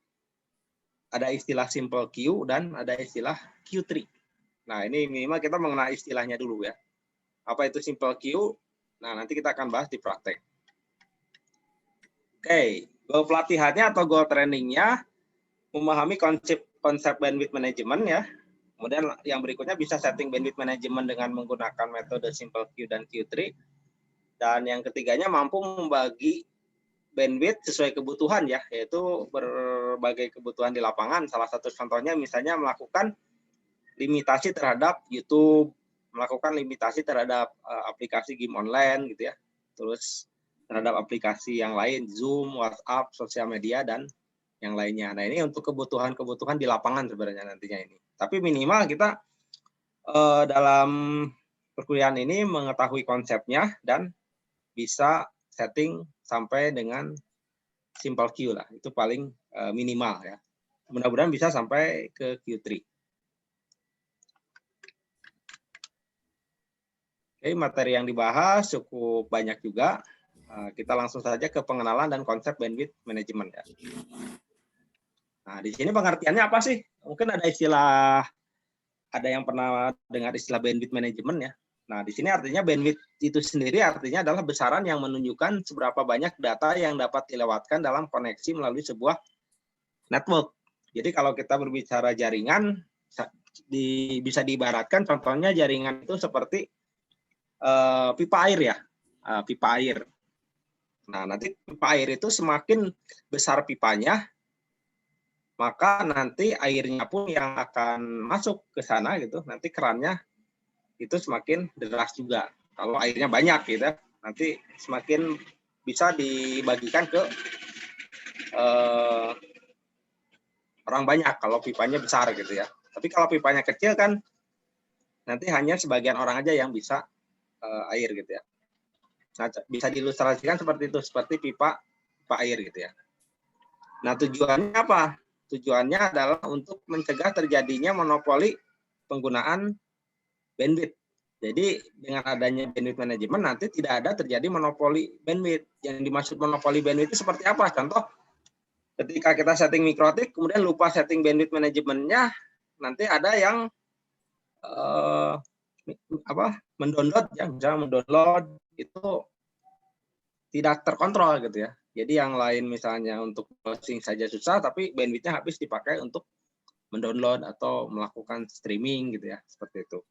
Ada istilah simple queue dan ada istilah queue tree. Nah, ini minimal kita mengenal istilahnya dulu ya. Apa itu simple queue? Nah, nanti kita akan bahas di praktek. Oke, goal pelatihannya atau goal trainingnya memahami konsep bandwidth management ya. Kemudian yang berikutnya bisa setting bandwidth management dengan menggunakan metode simple queue dan queue tree. Dan yang ketiganya mampu membagi bandwidth sesuai kebutuhan ya, yaitu berbagai kebutuhan di lapangan. Salah satu contohnya misalnya melakukan limitasi terhadap YouTube, melakukan limitasi terhadap aplikasi game online gitu ya. Terus terhadap aplikasi yang lain, Zoom, WhatsApp, sosial media, dan yang lainnya. Nah, ini untuk kebutuhan-kebutuhan di lapangan sebenarnya nantinya ini. Tapi minimal kita dalam perkuliahan ini mengetahui konsepnya dan bisa setting sampai dengan simple queue lah. Itu paling minimal ya. Mudah-mudahan bisa sampai ke Q3. Oke, materi yang dibahas cukup banyak juga. Kita langsung saja ke pengenalan dan konsep bandwidth management ya. Nah, di sini pengertiannya apa sih? Mungkin ada yang pernah dengar istilah bandwidth management ya. Nah, di sini artinya bandwidth itu sendiri artinya adalah besaran yang menunjukkan seberapa banyak data yang dapat dilewatkan dalam koneksi melalui sebuah network. Jadi kalau kita berbicara jaringan, bisa diibaratkan contohnya jaringan itu seperti pipa air ya, pipa air. Nah, nanti pipa air itu semakin besar pipanya, maka nanti airnya pun yang akan masuk ke sana gitu, nanti kerannya itu semakin deras juga. Kalau airnya banyak gitu, nanti semakin bisa dibagikan ke orang banyak kalau pipanya besar gitu ya. Tapi kalau pipanya kecil kan nanti hanya sebagian orang aja yang bisa air gitu ya. Nah, bisa diilustrasikan seperti itu, seperti pipa air gitu ya. Nah, tujuannya apa? Tujuannya adalah untuk mencegah terjadinya monopoli penggunaan bandwidth. Jadi dengan adanya bandwidth management nanti tidak ada terjadi monopoli bandwidth. Yang dimaksud monopoli bandwidth itu seperti apa? Contoh, ketika kita setting mikrotik, kemudian lupa setting bandwidth manajemennya, nanti ada yang mendownload, ya, misalnya mendownload itu tidak terkontrol gitu ya. Jadi yang lain misalnya untuk browsing saja susah, tapi bandwidthnya habis dipakai untuk mendownload atau melakukan streaming gitu ya, seperti itu.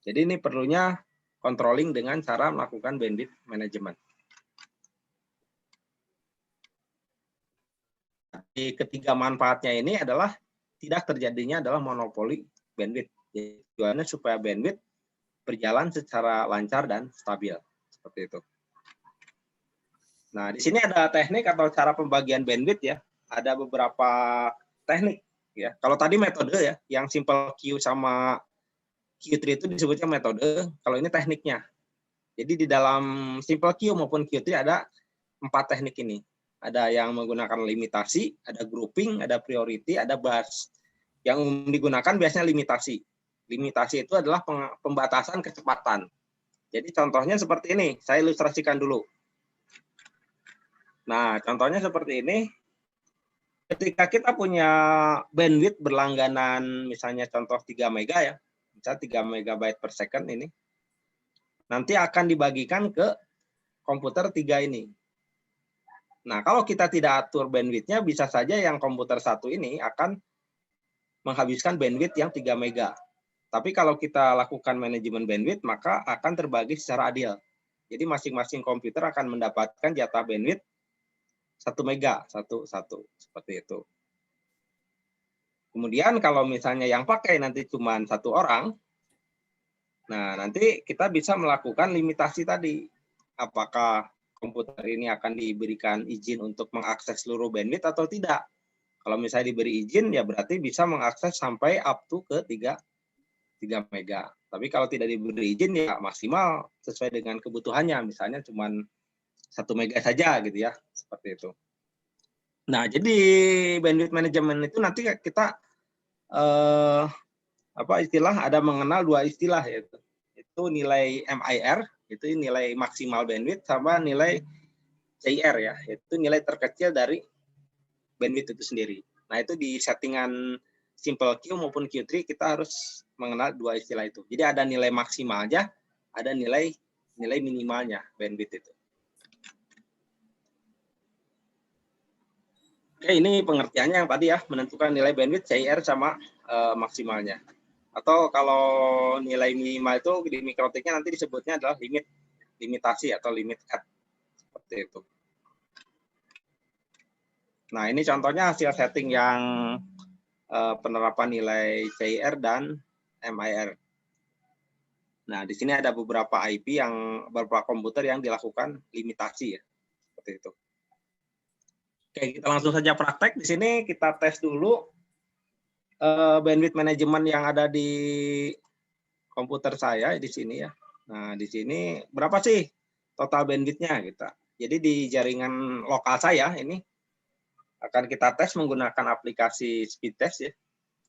Jadi ini perlunya controlling dengan cara melakukan bandwidth management. Di ketiga manfaatnya ini adalah tidak terjadinya adalah monopoli bandwidth. Tujuannya supaya bandwidth berjalan secara lancar dan stabil, seperti itu. Nah, di sini ada teknik atau cara pembagian bandwidth ya. Ada beberapa teknik ya. Kalau tadi metode ya, yang simple queue sama Q3 itu disebutnya metode. Kalau ini tekniknya. Jadi di dalam simple queue maupun Q3 ada 4 teknik ini. Ada yang menggunakan limitasi, ada grouping, ada priority, ada burst. Yang umum digunakan biasanya limitasi. Limitasi itu adalah pembatasan kecepatan. Jadi contohnya seperti ini, saya ilustrasikan dulu. Nah, contohnya seperti ini. Ketika kita punya bandwidth berlangganan, misalnya contoh 3 mega ya, misalnya 3 megabyte per second ini, nanti akan dibagikan ke komputer 3 ini. Nah, kalau kita tidak atur bandwidth-nya, bisa saja yang komputer 1 ini akan menghabiskan bandwidth yang 3 mega. Tapi kalau kita lakukan manajemen bandwidth, maka akan terbagi secara adil. Jadi masing-masing komputer akan mendapatkan jatah bandwidth 1 mega, satu, seperti itu. Kemudian kalau misalnya yang pakai nanti cuma 1 orang, nah nanti kita bisa melakukan limitasi tadi. Apakah komputer ini akan diberikan izin untuk mengakses seluruh bandwidth atau tidak? Kalau misalnya diberi izin, ya berarti bisa mengakses sampai up to ke 3 mega. Tapi kalau tidak diberi izin, ya maksimal sesuai dengan kebutuhannya. Misalnya cuma 1 mega saja gitu ya, seperti itu. Nah, jadi bandwidth management itu nanti kita ada mengenal 2 istilah, yaitu itu nilai MIR, itu nilai maksimal bandwidth, sama nilai CIR ya, itu nilai terkecil dari bandwidth itu sendiri. Nah, itu di settingan simple queue maupun Q3 kita harus mengenal 2 istilah itu. Jadi ada nilai maksimalnya, ada nilai minimalnya bandwidth itu. Oke, ini pengertiannya yang tadi ya, menentukan nilai bandwidth CIR sama maksimalnya. Atau kalau nilai minimal itu di mikrotiknya nanti disebutnya adalah limitasi atau limit at, seperti itu. Nah, ini contohnya hasil setting yang penerapan nilai CIR dan MIR. Nah, di sini ada beberapa IP beberapa komputer yang dilakukan limitasi ya, seperti itu. Oke, kita langsung saja praktek. Di sini kita tes dulu bandwidth management yang ada di komputer saya di sini ya. Nah, di sini berapa sih total bandwidth-nya kita? Jadi di jaringan lokal saya ini akan kita tes menggunakan aplikasi speed test ya.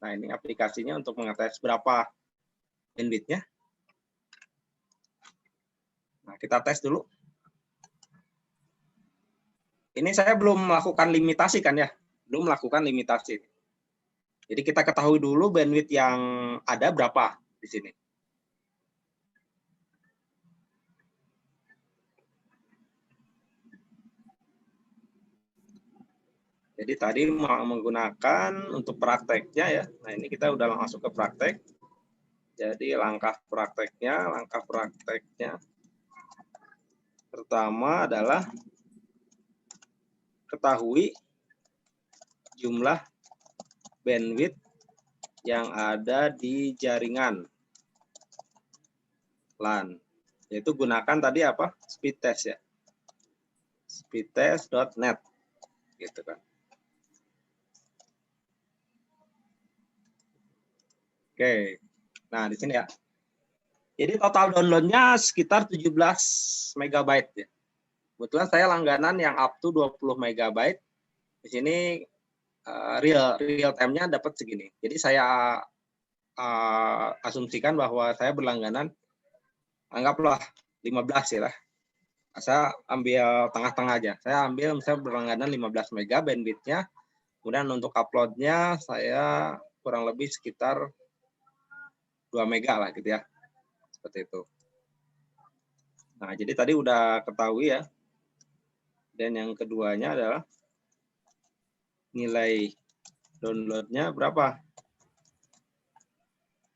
Nah, ini aplikasinya untuk mengetes berapa bandwidth-nya. Nah, kita tes dulu. Ini saya belum melakukan limitasi kan ya, belum melakukan limitasi. Jadi kita ketahui dulu bandwidth yang ada berapa di sini. Jadi tadi menggunakan untuk prakteknya ya. Nah ini kita udah langsung ke praktek. Jadi langkah prakteknya pertama adalah ketahui jumlah bandwidth yang ada di jaringan LAN. Yaitu gunakan tadi apa? Speed test ya. Speedtest.net gitu kan. Oke. Nah, di sini ya. Jadi total downloadnya sekitar 17 MB ya. Kebetulan saya langganan yang up to 20 MB. Di sini real time-nya dapat segini. Jadi saya asumsikan bahwa saya berlangganan anggaplah 15 ya lah. Saya ambil tengah-tengah aja. Saya ambil misalnya berlangganan 15 MB bandwidth-nya. Kemudian untuk upload-nya saya kurang lebih sekitar 2 mega lah gitu ya. Seperti itu. Nah, jadi tadi udah ketahui ya. Dan yang keduanya adalah nilai download-nya berapa?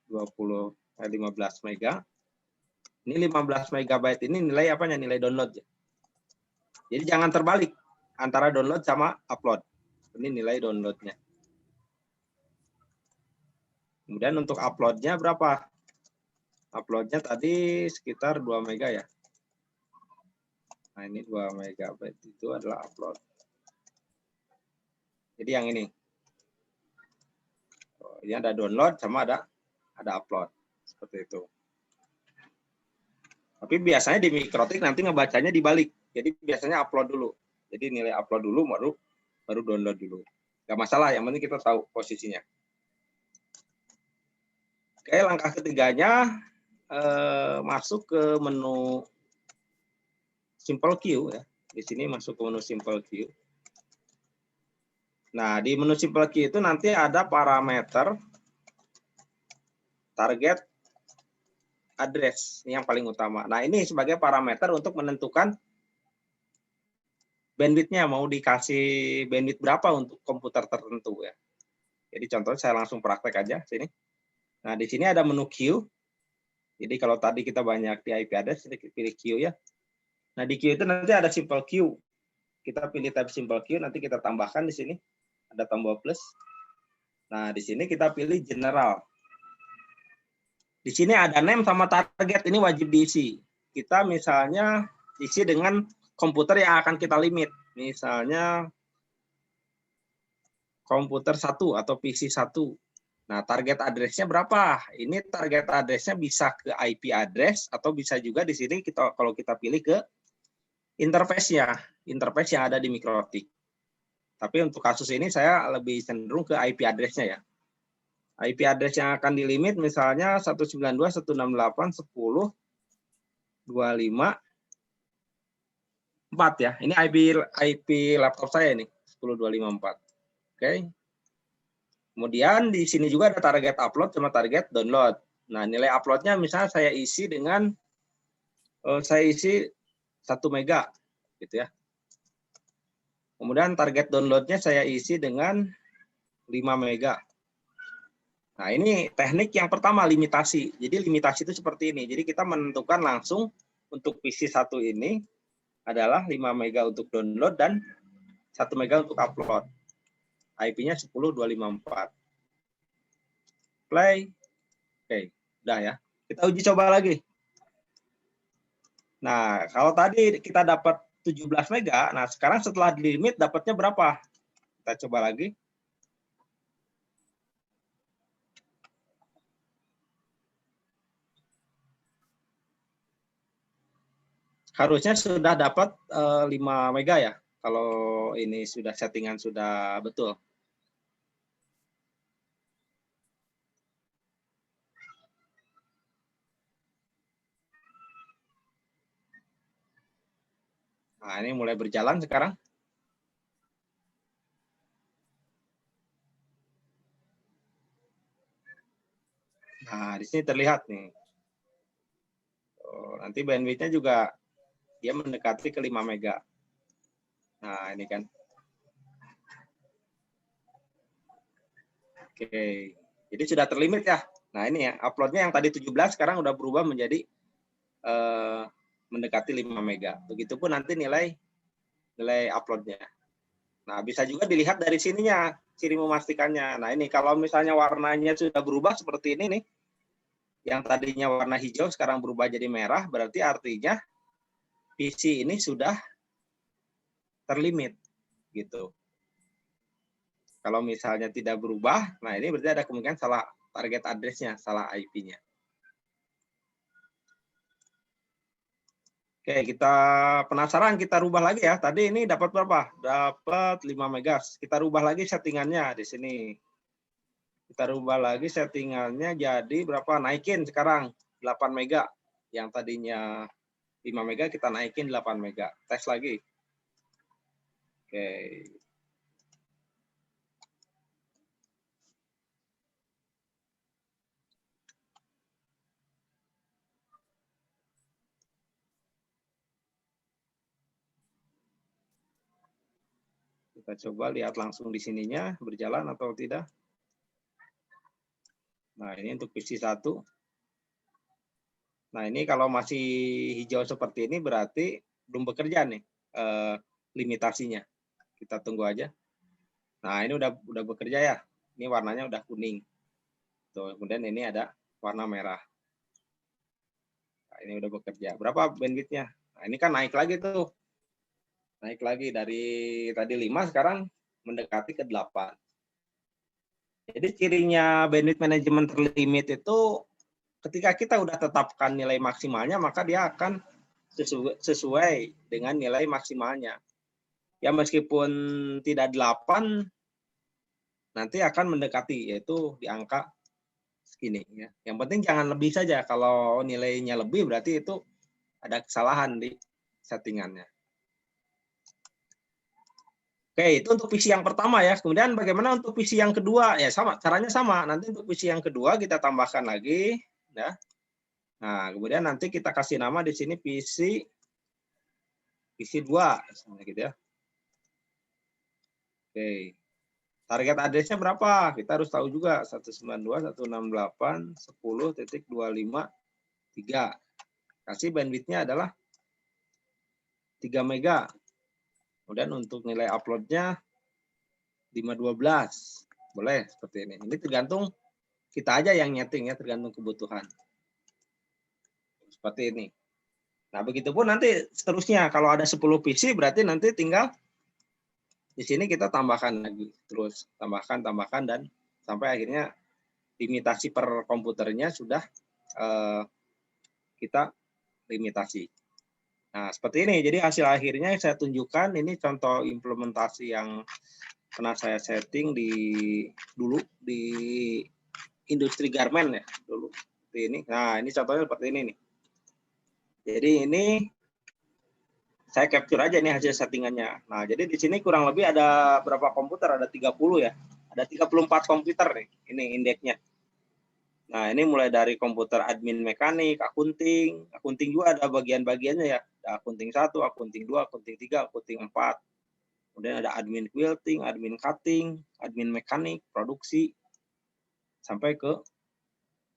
15 mega. Ini 15 megabyte ini nilai apanya? Nilai download. Jadi jangan terbalik antara download sama upload. Ini nilai download-nya. Kemudian untuk upload-nya berapa? Upload-nya tadi sekitar 2 mega ya. Nah, ini 2 megabyte itu adalah upload. Jadi yang ini. Ini ada download sama ada upload. Seperti itu. Tapi biasanya di Mikrotik nanti ngebacanya dibalik. Jadi biasanya upload dulu. Jadi nilai upload dulu baru download dulu. Gak masalah, yang penting kita tahu posisinya. Oke, langkah ketiganya masuk ke menu Simple Queue ya. Di sini masuk ke menu Simple Queue. Nah, di menu Simple Queue itu nanti ada parameter target address. Ini yang paling utama. Nah, ini sebagai parameter untuk menentukan bandwidth-nya, mau dikasih bandwidth berapa untuk komputer tertentu ya. Jadi contohnya saya langsung praktek aja sini. Nah, di sini ada menu queue. Jadi kalau tadi kita banyak di IP address, kita pilih queue ya. Nah, di queue itu nanti ada simple queue. Kita pilih tab simple queue, nanti kita tambahkan di sini. Ada tombol plus. Nah, di sini kita pilih general. Di sini ada name sama target, ini wajib diisi. Kita misalnya isi dengan komputer yang akan kita limit. Misalnya komputer 1 atau PC 1. Nah, target address-nya berapa? Ini target address-nya bisa ke IP address atau bisa juga di sini kalau kita pilih ke interface-nya, interface yang ada di Mikrotik. Tapi untuk kasus ini saya lebih cenderung ke IP address-nya ya. IP address yang akan dilimit misalnya 192.168.10.25.4 ya. Ini IP laptop saya nih, 10.254. Oke. Kemudian di sini juga ada target upload sama target download. Nah, nilai uploadnya misalnya saya isi 1 mega gitu ya. Kemudian target downloadnya saya isi dengan 5 mega. Nah, ini teknik yang pertama, limitasi. Jadi limitasi itu seperti ini. Jadi kita menentukan langsung untuk PC 1 ini adalah 5 mega untuk download dan 1 mega untuk upload. IP-nya 10.254. Play. Oke, udah ya. Kita uji coba lagi. Nah, kalau tadi kita dapat 17 mega, nah sekarang setelah di limit dapatnya berapa? Kita coba lagi. Harusnya sudah dapat 5 mega ya, kalau ini sudah settingan sudah betul. Nah, ini mulai berjalan sekarang. Nah, di sini terlihat nih. Nanti bandwidth-nya juga dia mendekati ke 5 mega. Nah, ini kan. Oke. Jadi sudah terlimit ya. Nah, ini ya, uploadnya yang tadi 17 sekarang udah berubah menjadi mendekati 5 mega. Begitupun nanti nilai uploadnya. Nah, bisa juga dilihat dari sininya, ciri memastikannya. Nah, ini kalau misalnya warnanya sudah berubah seperti ini nih, yang tadinya warna hijau sekarang berubah jadi merah, berarti artinya PC ini sudah terlimit, gitu. Kalau misalnya tidak berubah, nah ini berarti ada kemungkinan salah target address-nya, salah IP-nya. Oke, kita penasaran, kita rubah lagi ya. Tadi ini dapat berapa? Dapat 5 megas. Kita rubah lagi settingannya di sini. Kita rubah lagi settingannya jadi berapa? Naikin sekarang 8 mega. Yang tadinya 5 mega kita naikin 8 mega. Tes lagi. Oke. Kita coba lihat langsung di sininya berjalan atau tidak. Nah, ini untuk PC 1. Nah, ini kalau masih hijau seperti ini berarti belum bekerja nih limitasinya. Kita tunggu aja. Nah, ini udah bekerja ya. Ini warnanya udah kuning. Tuh, kemudian ini ada warna merah. Nah, ini udah bekerja. Berapa bandwidth-nya? Nah, ini kan naik lagi tuh. Naik lagi dari tadi 5 sekarang mendekati ke 8. Jadi cirinya bandwidth management terlimit itu ketika kita udah tetapkan nilai maksimalnya, maka dia akan sesuai dengan nilai maksimalnya. Ya meskipun tidak 8, nanti akan mendekati, yaitu di angka segini. Ya. Yang penting jangan lebih saja. Kalau nilainya lebih berarti itu ada kesalahan di settingannya. Oke, itu untuk PC yang pertama ya. Kemudian bagaimana untuk PC yang kedua? Ya sama, caranya sama. Nanti untuk PC yang kedua kita tambahkan lagi. Ya. Nah, kemudian nanti kita kasih nama di sini PC 2, misalnya gitu ya. Oke. Target address-nya berapa? Kita harus tahu juga 192.168.10.25.3. Kasih bandwidth-nya adalah 3 mega. Kemudian untuk nilai upload-nya 512. Boleh seperti ini. Ini tergantung kita aja yang nyeting ya, tergantung kebutuhan. Seperti ini. Nah, begitupun nanti seterusnya. Kalau ada 10 PC berarti nanti tinggal di sini kita tambahkan lagi. Terus tambahkan, dan sampai akhirnya limitasi per komputernya sudah kita limitasi. Nah, seperti ini. Jadi hasil akhirnya saya tunjukkan. Ini contoh implementasi yang pernah saya setting dulu di industri garment ya. Dulu. Seperti ini. Nah, ini contohnya seperti ini nih. Jadi ini saya capture aja nih hasil settingannya. Nah, jadi di sini kurang lebih ada berapa komputer? Ada 30 ya. Ada 34 komputer nih. Ini indeksnya. Nah, ini mulai dari komputer admin mekanik, akunting juga ada bagian-bagiannya ya. Ada akunting 1, akunting 2, akunting 3, akunting 4. Kemudian ada admin quilting, admin cutting, admin mekanik, produksi, sampai ke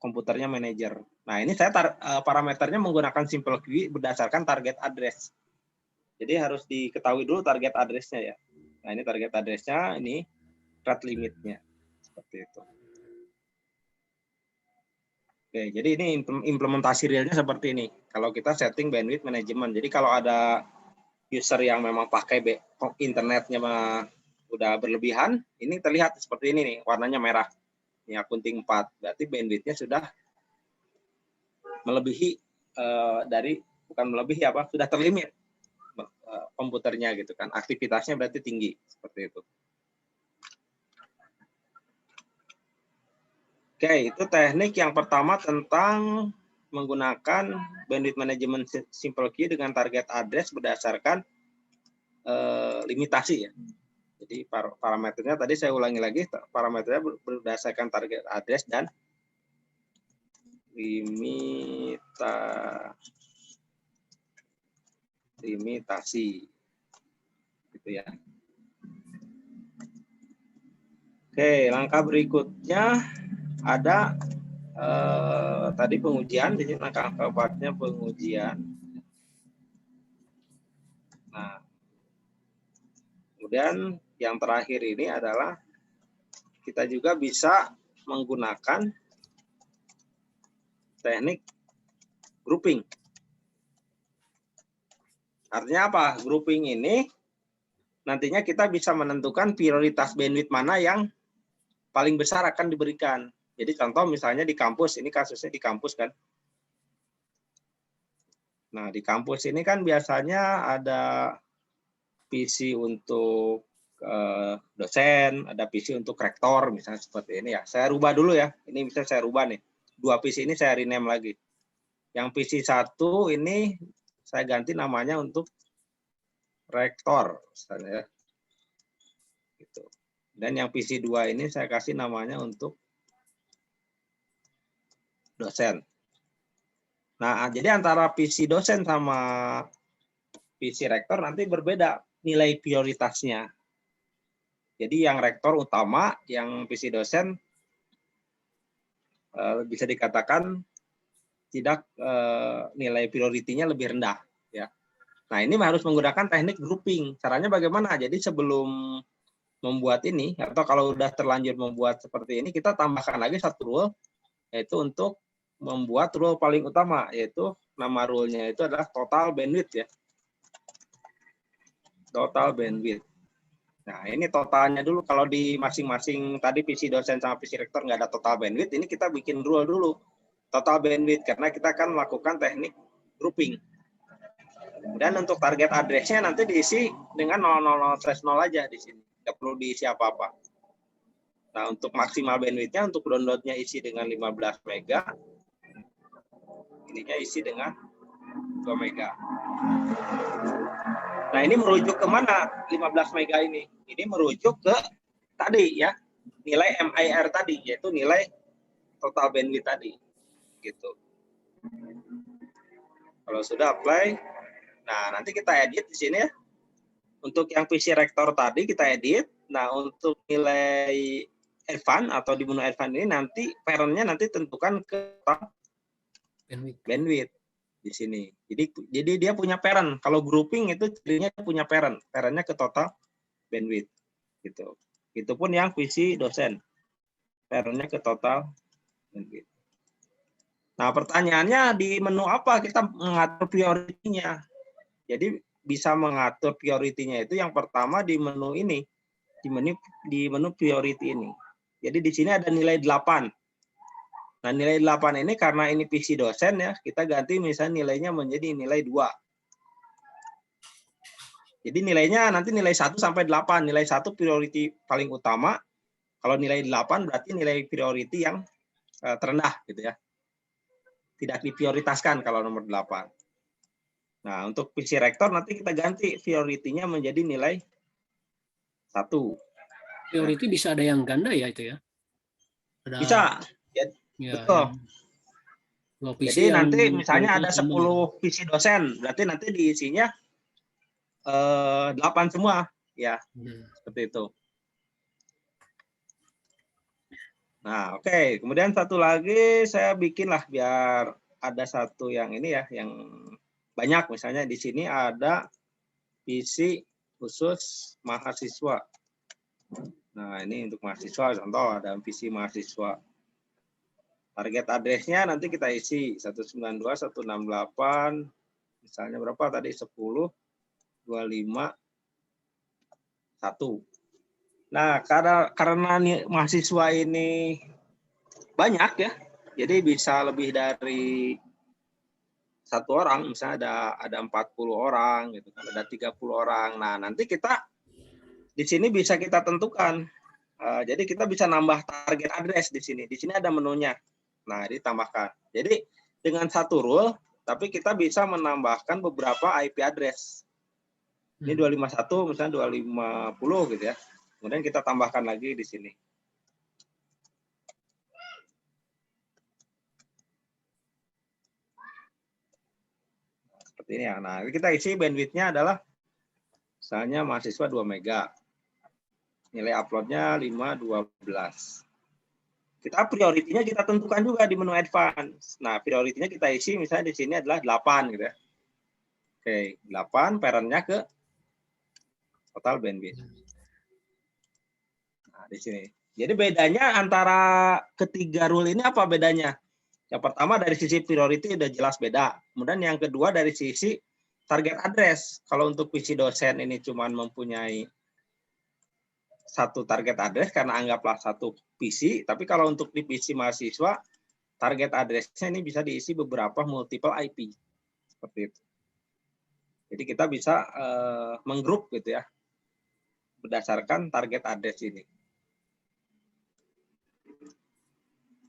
komputernya manajer. Nah, ini saya parameternya menggunakan simple queue berdasarkan target address. Jadi harus diketahui dulu target address-nya ya. Nah, ini target address-nya, ini rate limit-nya. Seperti itu. Oke, jadi ini implementasi realnya seperti ini. Kalau kita setting bandwidth management. Jadi kalau ada user yang memang pakai internetnya udah berlebihan, ini terlihat seperti ini nih, warnanya merah. Ini akunting 4. Berarti bandwidth-nya sudah melebihi bukan melebihi apa, sudah terlimit komputernya gitu kan. Aktivitasnya berarti tinggi seperti itu. Oke, itu teknik yang pertama tentang menggunakan bandwidth management simple queue dengan target address berdasarkan limitasi ya. Jadi parameternya tadi saya ulangi lagi, parameternya berdasarkan target address dan limitasi gitu ya. Oke, langkah berikutnya ada tadi pengujian, di sini langkah keempatnya pengujian. Nah, kemudian yang terakhir ini adalah kita juga bisa menggunakan teknik grouping. Artinya apa? Grouping ini nantinya kita bisa menentukan prioritas bandwidth mana yang paling besar akan diberikan. Jadi contoh misalnya di kampus, ini kasusnya di kampus kan. Nah, di kampus ini kan biasanya ada PC untuk dosen, ada PC untuk rektor, misalnya seperti ini ya. Saya rubah dulu ya. Ini bisa saya rubah nih. 2 PC ini saya rename lagi. Yang PC 1 ini saya ganti namanya untuk rektor, misalnya ya. Gitu. Dan yang PC 2 ini saya kasih namanya untuk dosen. Nah, jadi antara PC dosen sama PC rektor nanti berbeda nilai prioritasnya. Jadi yang rektor utama, yang PC dosen bisa dikatakan tidak nilai prioritinya lebih rendah. Ya. Nah, ini harus menggunakan teknik grouping. Caranya bagaimana? Jadi sebelum membuat ini, atau kalau udah terlanjur membuat seperti ini, kita tambahkan lagi satu rule, yaitu untuk membuat rule paling utama, yaitu nama rule-nya itu adalah total bandwidth ya. Total bandwidth. Nah, ini totalnya dulu. Kalau di masing-masing tadi PC dosen sama PC rektor nggak ada total bandwidth, ini kita bikin rule dulu. Total bandwidth, karena kita akan melakukan teknik grouping. Dan untuk target address-nya nanti diisi dengan 000/0 aja di sini. Nggak perlu diisi apa-apa. Nah, untuk maksimal bandwidth-nya, untuk download-nya isi dengan 15 mega. Ininya isi dengan 2 mega. Nah, ini merujuk ke mana 15 mega ini? Ini merujuk ke tadi ya, nilai MIR tadi, yaitu nilai total bandwidth tadi. Gitu. Kalau sudah apply, nah nanti kita edit di sini ya. Untuk yang PC rektor tadi kita edit. Nah, untuk nilai advance atau di menu advance ini nanti parent-nya nanti tentukan ke bandwidth di sini. Jadi dia punya parent. Kalau grouping itu cirinya punya parent. Parent-nya ke total bandwidth gitu. Itu pun yang PC dosen. Parent-nya ke total bandwidth. Nah, pertanyaannya di menu apa kita mengatur prioritinya? Jadi bisa mengatur prioritinya itu yang pertama di menu ini, di menu priority ini. Jadi di sini ada nilai 8. Nah, nilai 8 ini karena ini PC dosen ya, kita ganti misalnya nilainya menjadi nilai 2. Jadi nilainya nanti nilai 1 sampai 8. Nilai 1 priority paling utama. Kalau nilai 8 berarti nilai priority yang terendah gitu ya. Tidak diprioritaskan kalau nomor 8. Nah, untuk PC rektor nanti kita ganti priority-nya menjadi nilai 1. Priority bisa ada yang ganda ya itu ya? Ada, bisa. Ya, betul. Jadi nanti misalnya ada 10 PC dosen, berarti nanti diisinya 8 semua. Ya, seperti itu. Nah, oke. Kemudian satu lagi saya bikinlah biar ada satu yang ini ya, yang banyak. Misalnya di sini ada PC khusus mahasiswa. Nah, ini untuk mahasiswa, contoh ada PC mahasiswa. Target address-nya nanti kita isi 192.168, misalnya berapa tadi 10.25.1. Nah, karena mahasiswa ini banyak ya, jadi bisa lebih dari 1 orang, misalnya ada 40 orang, gitu kan, ada 30 orang. Nah, nanti kita di sini bisa kita tentukan. Jadi kita bisa nambah target address di sini. Di sini ada menunya. Nah, ditambahkan. Jadi dengan satu rule, tapi kita bisa menambahkan beberapa IP address. Ini 251, misalnya 250 gitu ya. Kemudian kita tambahkan lagi di sini. Seperti ini ya. Nah, kita isi bandwidth-nya adalah misalnya mahasiswa 2 mega. Nilai uploadnya 512. Kita prioritinya kita tentukan juga di menu advance. Nah, prioritinya kita isi misalnya di sini adalah 8 gitu ya. Oke, 8 parent-nya ke total bandwidth. Nah, di sini. Jadi bedanya antara ketiga rule ini apa bedanya? Yang pertama dari sisi priority udah jelas beda. Kemudian yang kedua dari sisi target address. Kalau untuk PC dosen ini cuma mempunyai satu target address karena anggaplah satu PC, tapi kalau untuk di PC mahasiswa, target address-nya ini bisa diisi beberapa multiple IP. Seperti itu. Jadi kita bisa menggrup gitu ya, berdasarkan target address ini.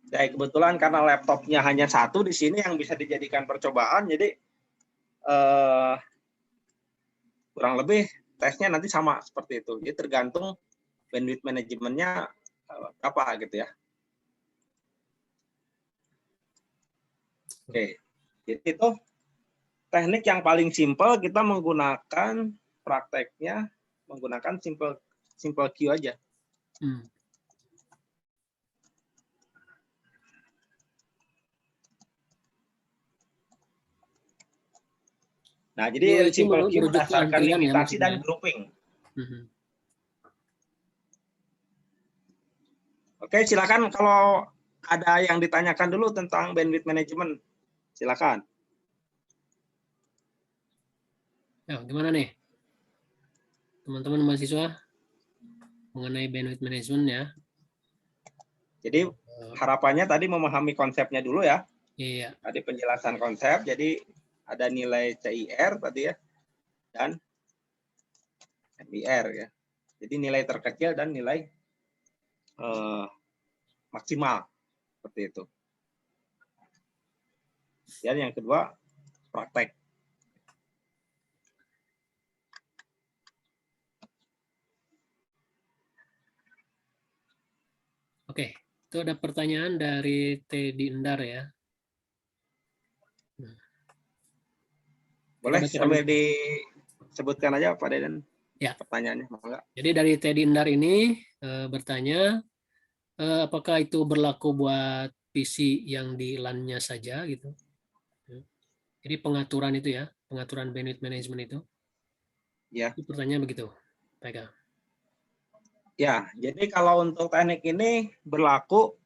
Dan kebetulan karena laptopnya hanya satu di sini yang bisa dijadikan percobaan, jadi kurang lebih tesnya nanti sama seperti itu. Jadi tergantung bandwidth manajemennya apa gitu ya. Oke, jadi itu teknik yang paling simpel, kita menggunakan prakteknya menggunakan simple queue aja. Nah, jadi simple queue berdasarkan limitasi dan grouping. Oke, silakan kalau ada yang ditanyakan dulu tentang bandwidth management, silakan. Ya, gimana nih, teman-teman mahasiswa mengenai bandwidth management ya? Jadi harapannya tadi memahami konsepnya dulu ya. Iya. Tadi penjelasan konsep, jadi ada nilai CIR tadi ya, dan MIR ya. Jadi nilai terkecil dan nilai maksimal seperti itu. Dan yang kedua praktek. Oke, itu ada pertanyaan dari Teddy Endar ya. Boleh sambil disebutkan aja Pak Deden ya pertanyaannya. Enggak? Jadi dari Teddy Endar ini bertanya, apakah itu berlaku buat PC yang di LAN-nya saja gitu? Jadi pengaturan itu ya, pengaturan bandwidth management itu. Ya. Itu pertanyaan begitu, Pak. Ya, jadi kalau untuk teknik ini berlaku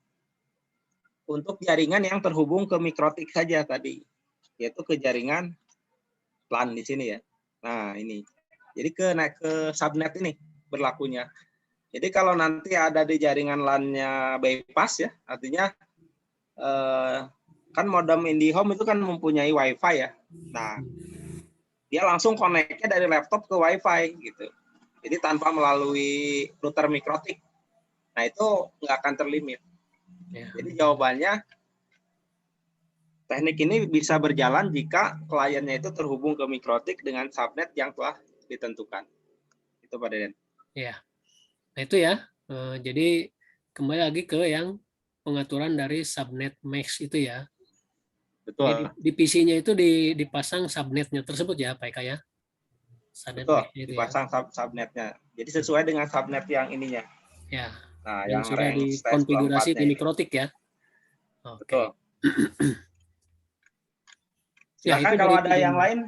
untuk jaringan yang terhubung ke mikrotik saja tadi, yaitu ke jaringan LAN di sini ya. Nah ini, jadi ke subnet ini berlakunya. Jadi kalau nanti ada di jaringan LAN-nya bypass ya, artinya kan modem IndiHome itu kan mempunyai WiFi ya. Nah, dia langsung connect-nya dari laptop ke WiFi gitu. Jadi tanpa melalui router mikrotik. Nah itu nggak akan terlimit. Jadi jawabannya teknik ini bisa berjalan jika kliennya itu terhubung ke mikrotik dengan subnet yang telah ditentukan. Itu Pak Deden. Ya, nah itu ya. Jadi kembali lagi ke yang pengaturan dari subnet mesh itu ya. Betul. Di PC-nya itu dipasang subnetnya tersebut ya, Pak Eka ya. Subnet betul, itu dipasang ya. Subnetnya. Jadi sesuai dengan subnet yang ininya. Ya. Nah, yang sudah dikonfigurasi di mikrotik ya. Oke. Betul. Silakan ya, kalau ada yang lain.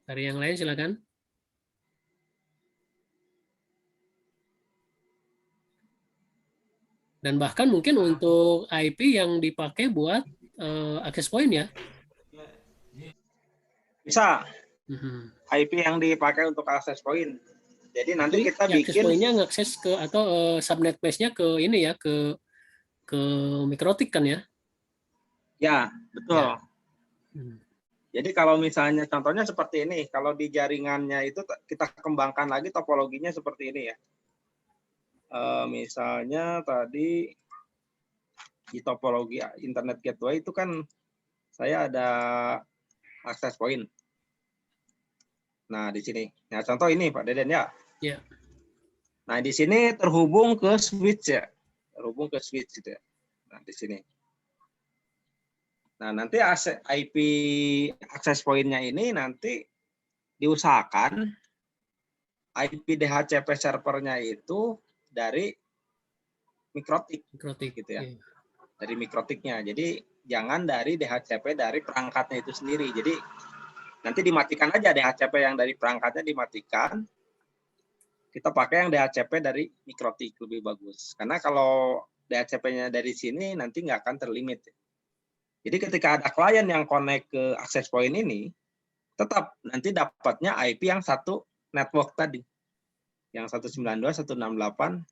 Dari yang lain silakan. Dan bahkan mungkin untuk IP yang dipakai buat access point ya. Bisa. IP yang dipakai untuk access point. Jadi nanti kita bikin access point-nya ngakses ke atau subnet mesh-nya ke ini ya, ke mikrotik kan ya? Ya, betul. Ya. Jadi kalau misalnya contohnya seperti ini, kalau di jaringannya itu kita kembangkan lagi topologinya seperti ini ya. Misalnya tadi di topologi internet gateway itu kan saya ada access point. Nah, di sini. Nah, contoh ini Pak Deden ya. Iya. Nah, di sini terhubung ke switch ya. Terhubung ke switch gitu ya. Nah, di sini. Nah, nanti IP access point-nya ini nanti diusahakan IP DHCP servernya itu dari mikrotik Mikrotik. gitu ya. Iya. Dari mikrotiknya. Jadi jangan dari DHCP dari perangkatnya itu sendiri. Jadi nanti dimatikan aja DHCP yang dari perangkatnya dimatikan. Kita pakai yang DHCP dari mikrotik lebih bagus. Karena kalau DHCP-nya dari sini nanti nggak akan terlimit. Jadi ketika ada klien yang connect ke access point ini, tetap nanti dapatnya IP yang satu network tadi. Yang 192.168.10.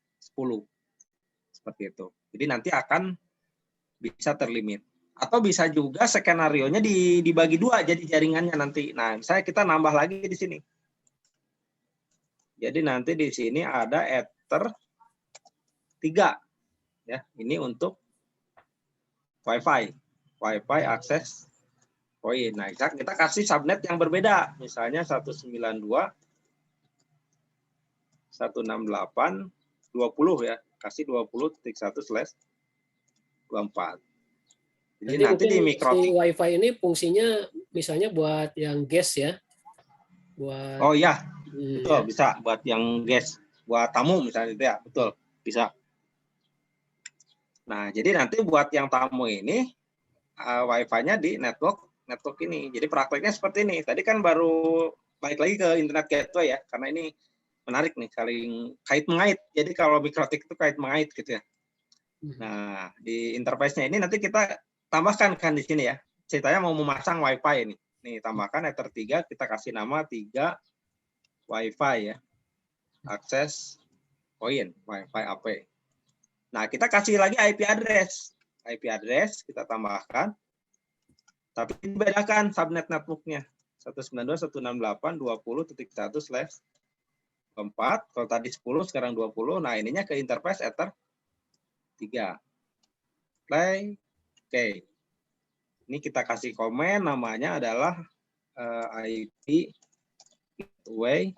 Seperti itu. Jadi nanti akan bisa terlimit. Atau bisa juga skenario-nya dibagi dua jadi jaringannya nanti. Nah, misalnya kita nambah lagi di sini. Jadi nanti di sini ada Ether 3. Ya, ini untuk Wi-Fi. Wi-Fi akses point. Nah, kita kasih subnet yang berbeda. Misalnya 192.168.20 ya. Kasih 20.1/24. Jadi nanti di mikrotik. si WiFi ini fungsinya misalnya buat yang guest ya. Buat Oh iya, betul, ya. bisa buat yang guest, buat tamu misalnya itu ya, betul, bisa. Nah, jadi nanti buat yang tamu ini Wi-Fi-nya di network ini. Jadi prakteknya seperti ini. Tadi kan baru balik lagi ke internet gateway ya, karena ini menarik nih, saling kait mengait. Jadi kalau mikrotik itu kait mengait gitu ya. Nah, di interface-nya ini nanti kita tambahkan kan di sini ya. Ceritanya mau memasang Wi-Fi ini. Nih, tambahkan Ether 3, kita kasih nama 3 Wi-Fi ya. Akses point, Wi-Fi AP. Nah, kita kasih lagi IP address. IP address kita tambahkan. Tapi dibedakan subnet network-nya. 192.168.20.1/4. Kalau tadi 10, sekarang 20. Nah, ininya ke interface Ether 3. Play. Oke. Ini kita kasih komen, namanya adalah IP gateway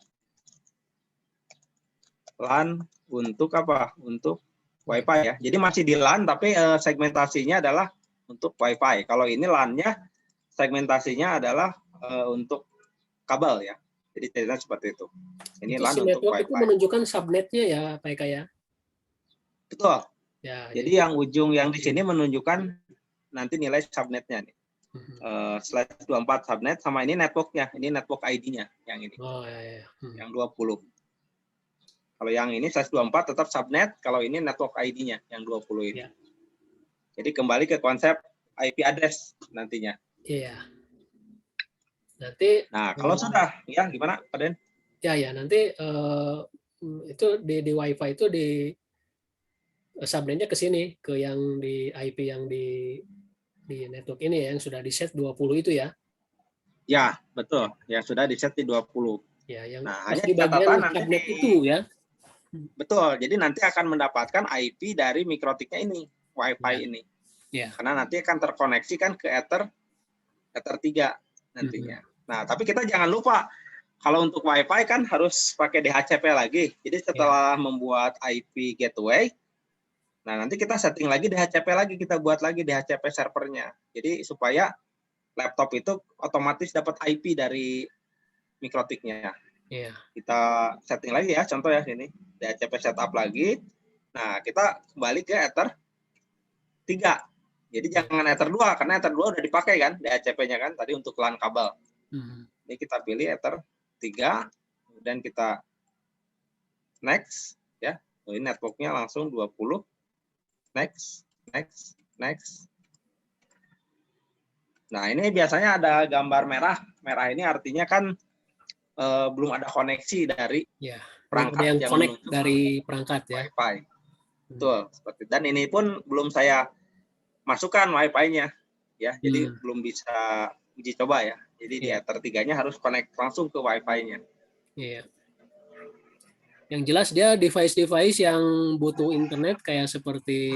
LAN untuk apa? Untuk Wi-Fi ya. Jadi masih di LAN, tapi segmentasinya adalah untuk Wi-Fi. Kalau ini LAN-nya, segmentasinya adalah untuk kabel ya. Jadi ceritanya seperti itu. Ini Itu LAN si untuk network Wi-Fi. itu menunjukkan subnetnya ya, Pak Eka ya. Betul. Ya, Jadi yang ujung yang di sini menunjukkan nanti nilai subnetnya nih. /24 subnet sama ini networknya, ini network ID-nya yang ini. Oh ya. Yang 20. Kalau yang ini /24 tetap subnet, kalau ini network ID-nya yang 20 ini. Ya. Jadi kembali ke konsep IP address nantinya. Iya. Nanti Nah, kalau sudah ya gimana, Pak Den? ya nanti itu di WiFi itu di subnetnya ke sini, ke yang di IP yang di network ini ya, yang sudah di set 20 itu ya. Ya, betul. Yang sudah di set di 20. Ya, yang Nah, pas hanya di bagian catatan nanti subnet itu ya. Betul. Jadi nanti akan mendapatkan IP dari mikrotiknya ini, Wi-Fi ini. Ya. Karena nanti akan terkoneksi kan ke Ether 3 nantinya. Nah, tapi kita jangan lupa kalau untuk Wi-Fi kan harus pakai DHCP lagi. Jadi setelah membuat IP gateway, nah nanti kita setting lagi DHCP lagi, kita buat lagi DHCP servernya. Jadi supaya laptop itu otomatis dapat IP dari mikrotiknya. Iya. Kita setting lagi ya, contoh ya ini DHCP setup lagi. Nah, kita kembali ke Ether 3. Jadi jangan Ether 2 karena Ether 2 udah dipakai kan DHCP-nya kan tadi untuk LAN kabel. Ini kita pilih Ether 3 dan kita next ya. Ini network-nya langsung 20. Next. Nah, ini biasanya ada gambar merah. Merah ini artinya kan belum ada koneksi dari perangkat yang connect menuju dari perangkat ya. Wi-Fi. Betul, seperti. Dan ini pun belum saya masukkan Wi-Fi-nya ya. Jadi belum bisa uji coba ya. Jadi di Ether 3-nya harus connect langsung ke Wi-Fi-nya. Iya. Yang jelas dia device-device yang butuh internet kayak seperti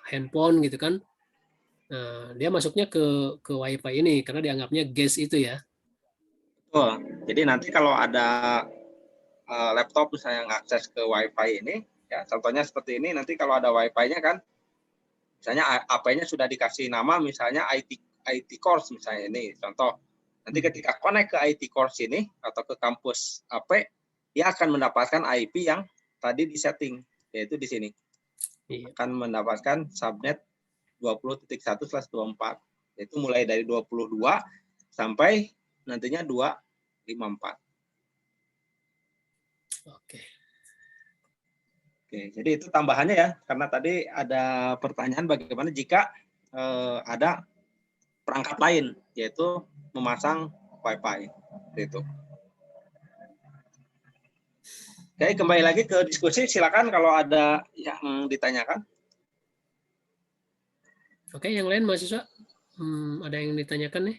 handphone gitu kan. Nah, dia masuknya ke Wi-Fi ini karena dianggapnya guest itu ya. Betul. Jadi nanti kalau ada laptop misalnya ngakses ke Wi-Fi ini, ya contohnya seperti ini, nanti kalau ada Wi-Fi-nya kan, misalnya AP-nya sudah dikasih nama, misalnya IT course misalnya ini, contoh. Nanti ketika connect ke IT course ini, atau ke kampus AP, dia akan mendapatkan IP yang tadi disetting, yaitu di sini. Iya. Akan mendapatkan subnet 20.1/24. Yaitu mulai dari 22 sampai nantinya 254. Oke. Oke, jadi itu tambahannya ya, karena tadi ada pertanyaan bagaimana jika ada perangkat lain, yaitu memasang Wi-Fi. Itu. Oke, kembali lagi ke diskusi. Silakan kalau ada yang ditanyakan. Oke, yang lain mahasiswa, ada yang ditanyakan nih?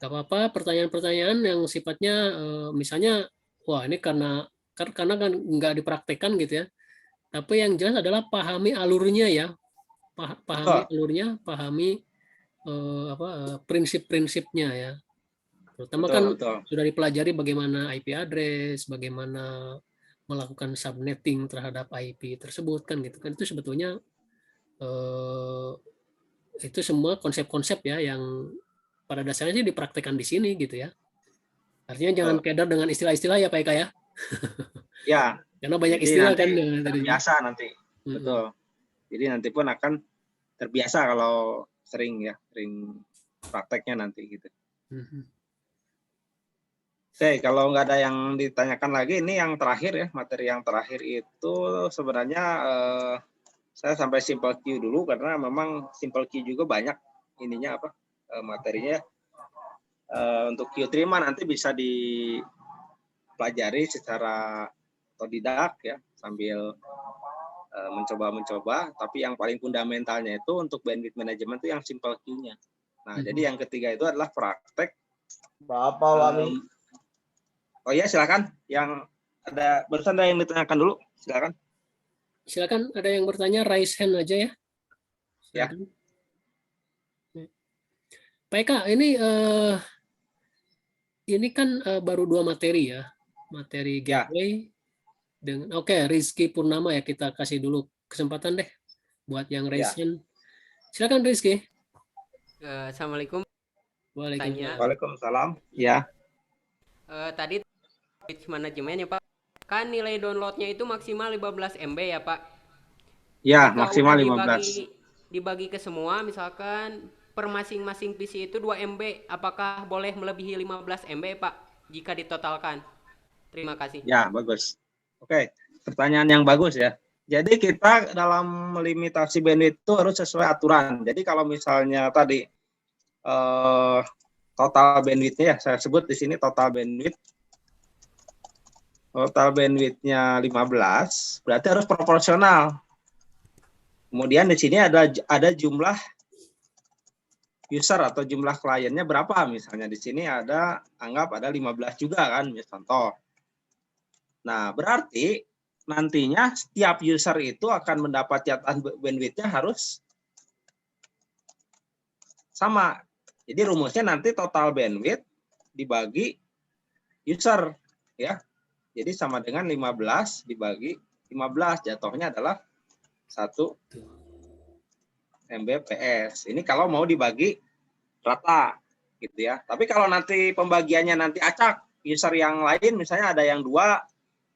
Gak apa-apa, pertanyaan-pertanyaan yang sifatnya misalnya, wah ini karena kan nggak dipraktekkan gitu ya. Tapi yang jelas adalah pahami alurnya ya, pahami alurnya, pahami prinsip-prinsipnya ya. Terutama kan sudah dipelajari bagaimana IP address, bagaimana melakukan subnetting terhadap IP tersebut kan gitu kan, itu sebetulnya itu semua konsep-konsep ya yang pada dasarnya sih dipraktekkan di sini gitu ya. Artinya jangan kedar dengan istilah-istilah ya Pak Eka ya. Ya. Karena banyak istilah kan. Terbiasa nanti. Betul. Jadi nanti pun akan terbiasa kalau sering prakteknya nanti gitu. Oke, kalau nggak ada yang ditanyakan lagi, ini yang terakhir ya, materi yang terakhir itu sebenarnya saya sampai simple Q dulu karena memang simple Q juga banyak ininya materinya. Untuk Q3 nanti bisa dipelajari secara otodidak ya, sambil mencoba-mencoba, tapi yang paling fundamentalnya itu untuk bandwidth management itu yang simple Q-nya. Nah, jadi yang ketiga itu adalah praktek. Bapak Wami. Oh iya, silakan. Yang ada barusan ada yang ditanyakan dulu, silakan. Silakan, ada yang bertanya, raise hand aja ya. Silakan. Ya. Pak Eka, ini kan baru 2 materi ya. Materi gateway dengan Rizky Purnama ya, kita kasih dulu kesempatan deh buat yang raise hand. Silakan Rizky. Assalamualaikum. Waalaikumsalam. Ya. Tadi manajemen ya Pak. Kan nilai downloadnya itu maksimal 15 MB ya Pak. Ya, jika maksimal udah 15. Dibagi ke semua, misalkan per masing-masing PC itu 2 MB, apakah boleh melebihi 15 MB Pak jika ditotalkan? Terima kasih. Ya, bagus. Oke, pertanyaan yang bagus ya. Jadi kita dalam melimitasi bandwidth itu harus sesuai aturan. Jadi kalau misalnya tadi total bandwidth-nya ya, saya sebut di sini total bandwidth. Total bandwidth-nya 15, berarti harus proporsional. Kemudian di sini ada jumlah user atau jumlah kliennya berapa. Misalnya di sini anggap ada 15 juga kan, contoh. Nah, berarti nantinya setiap user itu akan mendapat jatah bandwidth-nya harus sama. Jadi rumusnya nanti total bandwidth dibagi user ya. Jadi sama dengan 15 dibagi 15, jatuhnya adalah 1 Mbps. Ini kalau mau dibagi rata gitu ya. Tapi kalau nanti pembagiannya nanti acak, user yang lain misalnya ada yang 2,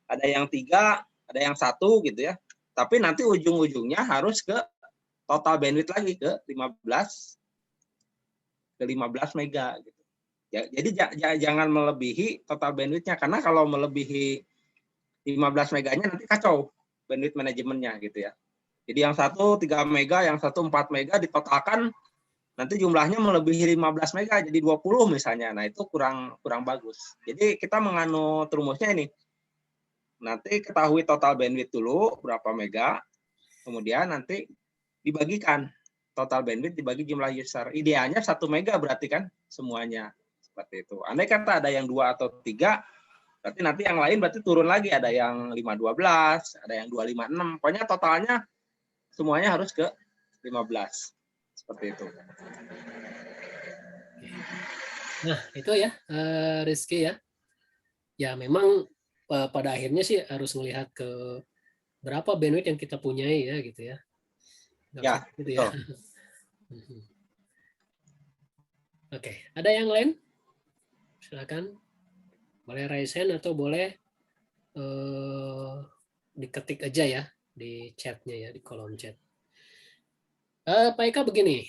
ada yang 3, ada yang 1 gitu ya. Tapi nanti ujung-ujungnya harus ke total bandwidth lagi ke 15 mega gitu. Ya, jadi jangan melebihi total bandwidth-nya, karena kalau melebihi 15 meganya nanti kacau bandwidth manajemennya gitu ya. Jadi yang 1 3 mega, yang 1 4 mega ditotalkan nanti jumlahnya melebihi 15 mega jadi 20 misalnya. Nah, itu kurang bagus. Jadi kita menganut rumusnya ini. Nanti ketahui total bandwidth dulu berapa mega, kemudian nanti dibagikan total bandwidth dibagi jumlah user. Idealnya 1 mega berarti kan semuanya. Seperti itu. Andai kata ada yang 2 atau 3, berarti nanti yang lain berarti turun lagi. Ada yang 512, ada yang 256. Pokoknya totalnya semuanya harus ke 15. Seperti itu. Nah, itu ya, Rizky ya. Ya, memang pada akhirnya sih harus melihat ke berapa bandwidth yang kita punyai ya gitu ya. Ya, gitu betul. Ya. Oke, ada yang lain? Silakan. Boleh raise hand atau boleh diketik aja ya di chatnya ya, di kolom chat. Pak Eka begini,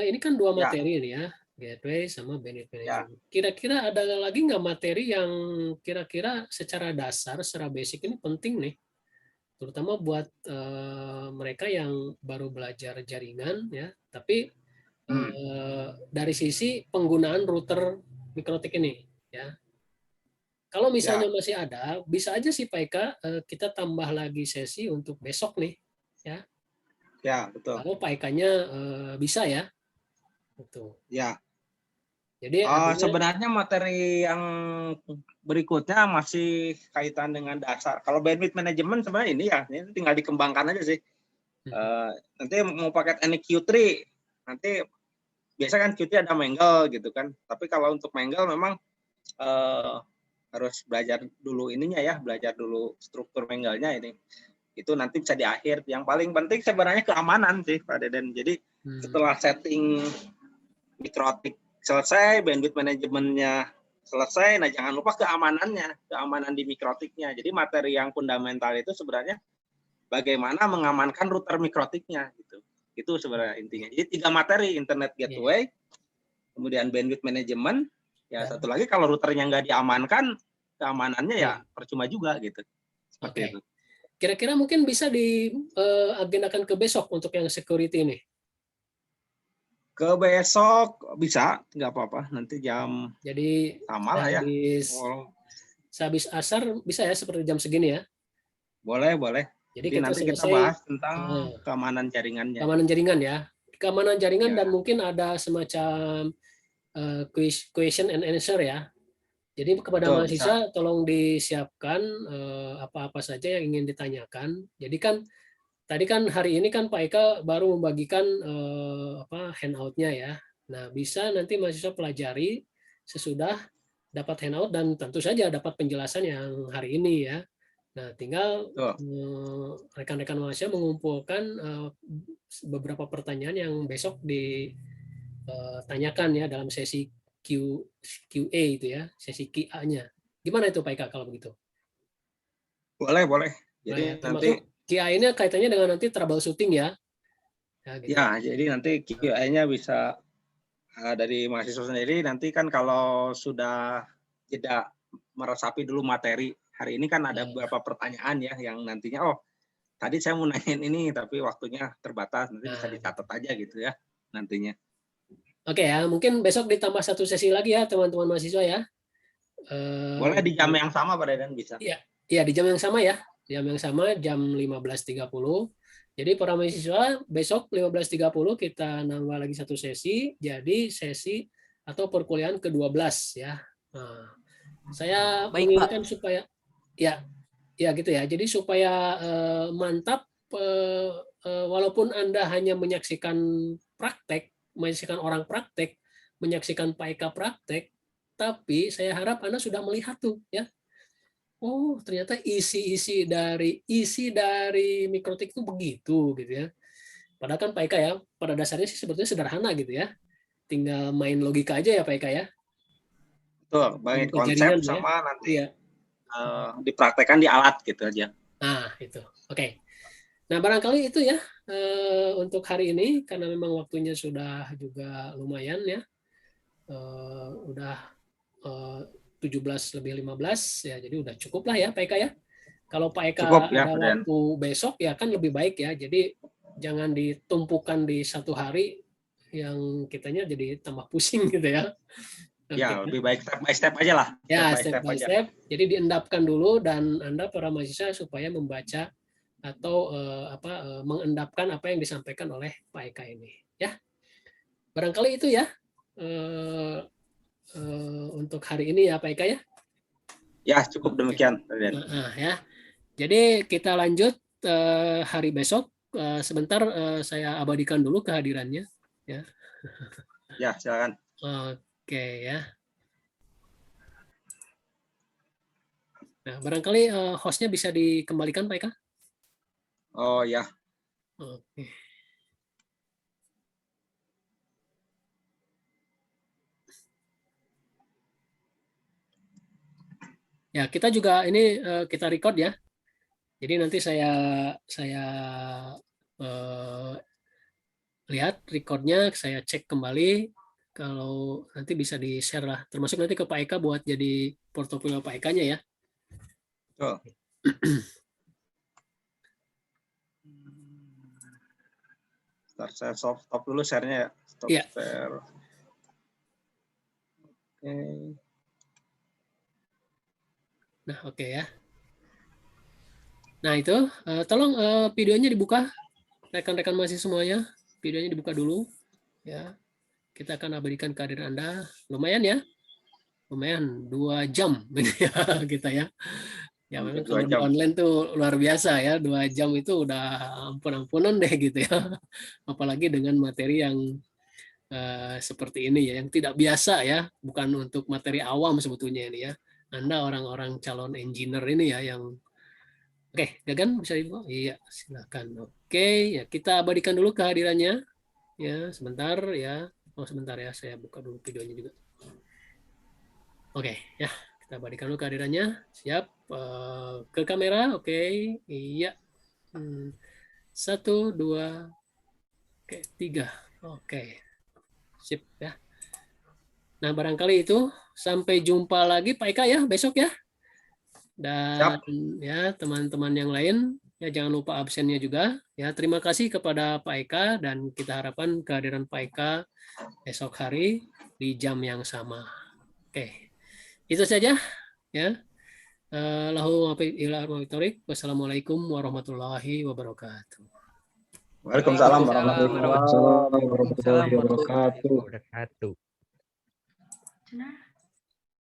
ini kan dua Ya, materi ini ya, gateway sama bandwidth ya. management. Kira-kira ada lagi nggak materi yang kira-kira secara dasar, secara basic ini penting nih, terutama buat mereka yang baru belajar jaringan ya, tapi dari sisi penggunaan router mikrotik ini ya. Kalau misalnya Ya, masih ada, bisa aja sih Pak Eka, kita tambah lagi sesi untuk besok nih ya. ya, betul. Kalau Pak Eka-nya bisa ya. Betul. Ya. Jadi artinya Sebenarnya materi yang berikutnya masih kaitan dengan dasar. Kalau bandwidth management sebenarnya ini tinggal dikembangkan aja sih. Nanti mau pakai NQ3, nanti biasa kan Qt ada Mangle gitu kan. Tapi kalau untuk Mangle memang harus belajar dulu ininya ya, belajar dulu struktur Mangle-nya ini. Itu nanti bisa di akhir. Yang paling penting sebenarnya keamanan sih Pak Deden. Jadi setelah setting mikrotik selesai, bandwidth manajemennya selesai, nah jangan lupa keamanannya, keamanan di mikrotiknya. Jadi materi yang fundamental itu sebenarnya bagaimana mengamankan router mikrotiknya gitu. Itu sebenarnya intinya. Jadi 3 materi, internet gateway, kemudian bandwidth management, ya satu lagi kalau routernya nggak diamankan, keamanannya ya percuma juga gitu. Seperti itu. Kira-kira mungkin bisa diagendakan ke besok untuk yang security ini. Ke besok bisa, nggak apa-apa. Nanti jam Jadi sama lah ya. Sehabis asar bisa ya seperti jam segini ya. Boleh, boleh. Jadi nanti kita bahas tentang keamanan jaringannya. Keamanan jaringan ya. Keamanan jaringan dan mungkin ada semacam question and answer ya. Jadi kepada mahasiswa tolong disiapkan apa-apa saja yang ingin ditanyakan. Jadi kan tadi kan hari ini kan Pak Eka baru membagikan handout-nya ya. Nah, bisa nanti mahasiswa pelajari sesudah dapat handout dan tentu saja dapat penjelasan yang hari ini ya. Nah, tinggal rekan-rekan mahasiswa mengumpulkan beberapa pertanyaan yang besok ditanyakan ya dalam sesi QA itu ya, sesi QA-nya. Gimana itu Pak Eka kalau begitu? Boleh, boleh. Jadi nanti QA ini kaitannya dengan nanti troubleshooting ya. Jadi nanti QA-nya bisa dari mahasiswa sendiri. Nanti kan kalau sudah jeda meresapi dulu materi, hari ini kan ada beberapa pertanyaan ya yang nantinya tadi saya mau nanyain ini tapi waktunya terbatas, nanti bisa dicatat aja gitu ya nantinya. Oke ya, mungkin besok ditambah satu sesi lagi ya teman-teman mahasiswa ya. Boleh di jam yang sama Pak Deden bisa. Iya di jam yang sama ya. Jam yang sama jam 15.30. Jadi para mahasiswa besok 15.30 kita nambah lagi satu sesi, jadi sesi atau perkuliahan ke-12 ya. Nah, saya menginginkan supaya ya gitu ya. Jadi supaya mantap walaupun Anda hanya menyaksikan praktek, menyaksikan orang praktek, menyaksikan Pak Eka praktek, tapi saya harap Anda sudah melihat tuh ya. Oh, ternyata isi dari mikrotik itu begitu gitu ya. Padahal kan Pak Eka ya, pada dasarnya sih sebetulnya sederhana gitu ya. Tinggal main logika aja ya Pak Eka ya. Betul, banyak konsep sama nanti dipraktekkan di alat gitu aja. Nah, itu. Oke. Nah, barangkali itu ya untuk hari ini karena memang waktunya sudah juga lumayan ya. Udah 17:15 ya, jadi udah cukup lah ya Pak Eka ya. Kalau Pak Eka ada waktu besok ya kan lebih baik ya. Jadi jangan ditumpukan di satu hari yang kitanya jadi tambah pusing gitu ya. Ya, lebih baik step by step aja lah. Ya, step by step. Jadi diendapkan dulu dan Anda para mahasiswa supaya membaca atau mengendapkan apa yang disampaikan oleh Pak Eka ini ya. Barangkali itu ya untuk hari ini ya Pak Eka ya. Ya, cukup demikian. Ya. Jadi kita lanjut hari besok. Sebentar saya abadikan dulu kehadirannya ya. Ya, silakan. Oke ya. Nah, barangkali hostnya bisa dikembalikan Pak Eka. Oh ya. Oke. Ya, Ya, kita juga ini kita record ya. Jadi nanti saya lihat recordnya, saya cek kembali. Kalau nanti bisa di-share lah. Termasuk nanti ke Pak Eka buat jadi portofolio Pak Eka-nya ya. Betul. Start saya stop dulu share-nya ya. Stop Iya. share. Oke. Nah, oke ya. Nah, itu tolong videonya dibuka. Rekan-rekan mahasiswa semuanya, videonya dibuka dulu ya. Kita akan abadikan kehadiran Anda. Lumayan ya. Lumayan 2 jam ya kita ya. Ya memang kalau di online tuh luar biasa ya, 2 jam itu udah ampun-ampunan deh gitu ya. Apalagi dengan materi yang seperti ini ya, yang tidak biasa ya, bukan untuk materi awam sebetulnya ini ya. Anda orang-orang calon engineer ini ya yang oke, Gagan bisa dibawa? Iya, silakan. Oke, ya kita abadikan dulu kehadirannya. Ya, sebentar ya. Oh, sebentar ya, saya buka dulu videonya juga. Oke, ya, kita abadikan dulu kehadirannya. Siap. Ke kamera, oke. Iya. 1, 2, oke, 3. Oke. Sip ya. Nah, barangkali itu sampai jumpa lagi Pak Eka ya besok ya. Dan ya teman-teman yang lain ya jangan lupa absennya juga ya. Terima kasih kepada Pak Eka dan kita harapkan kehadiran Pak Eka esok hari di jam yang sama. Oke. Itu saja ya. Wassalamualaikum warahmatullahi wabarakatuh. Waalaikumsalam Waalaikumsalam warahmatullahi wabarakatuh. Warahmatullahi wabarakatuh. wabarakatuh. Nah.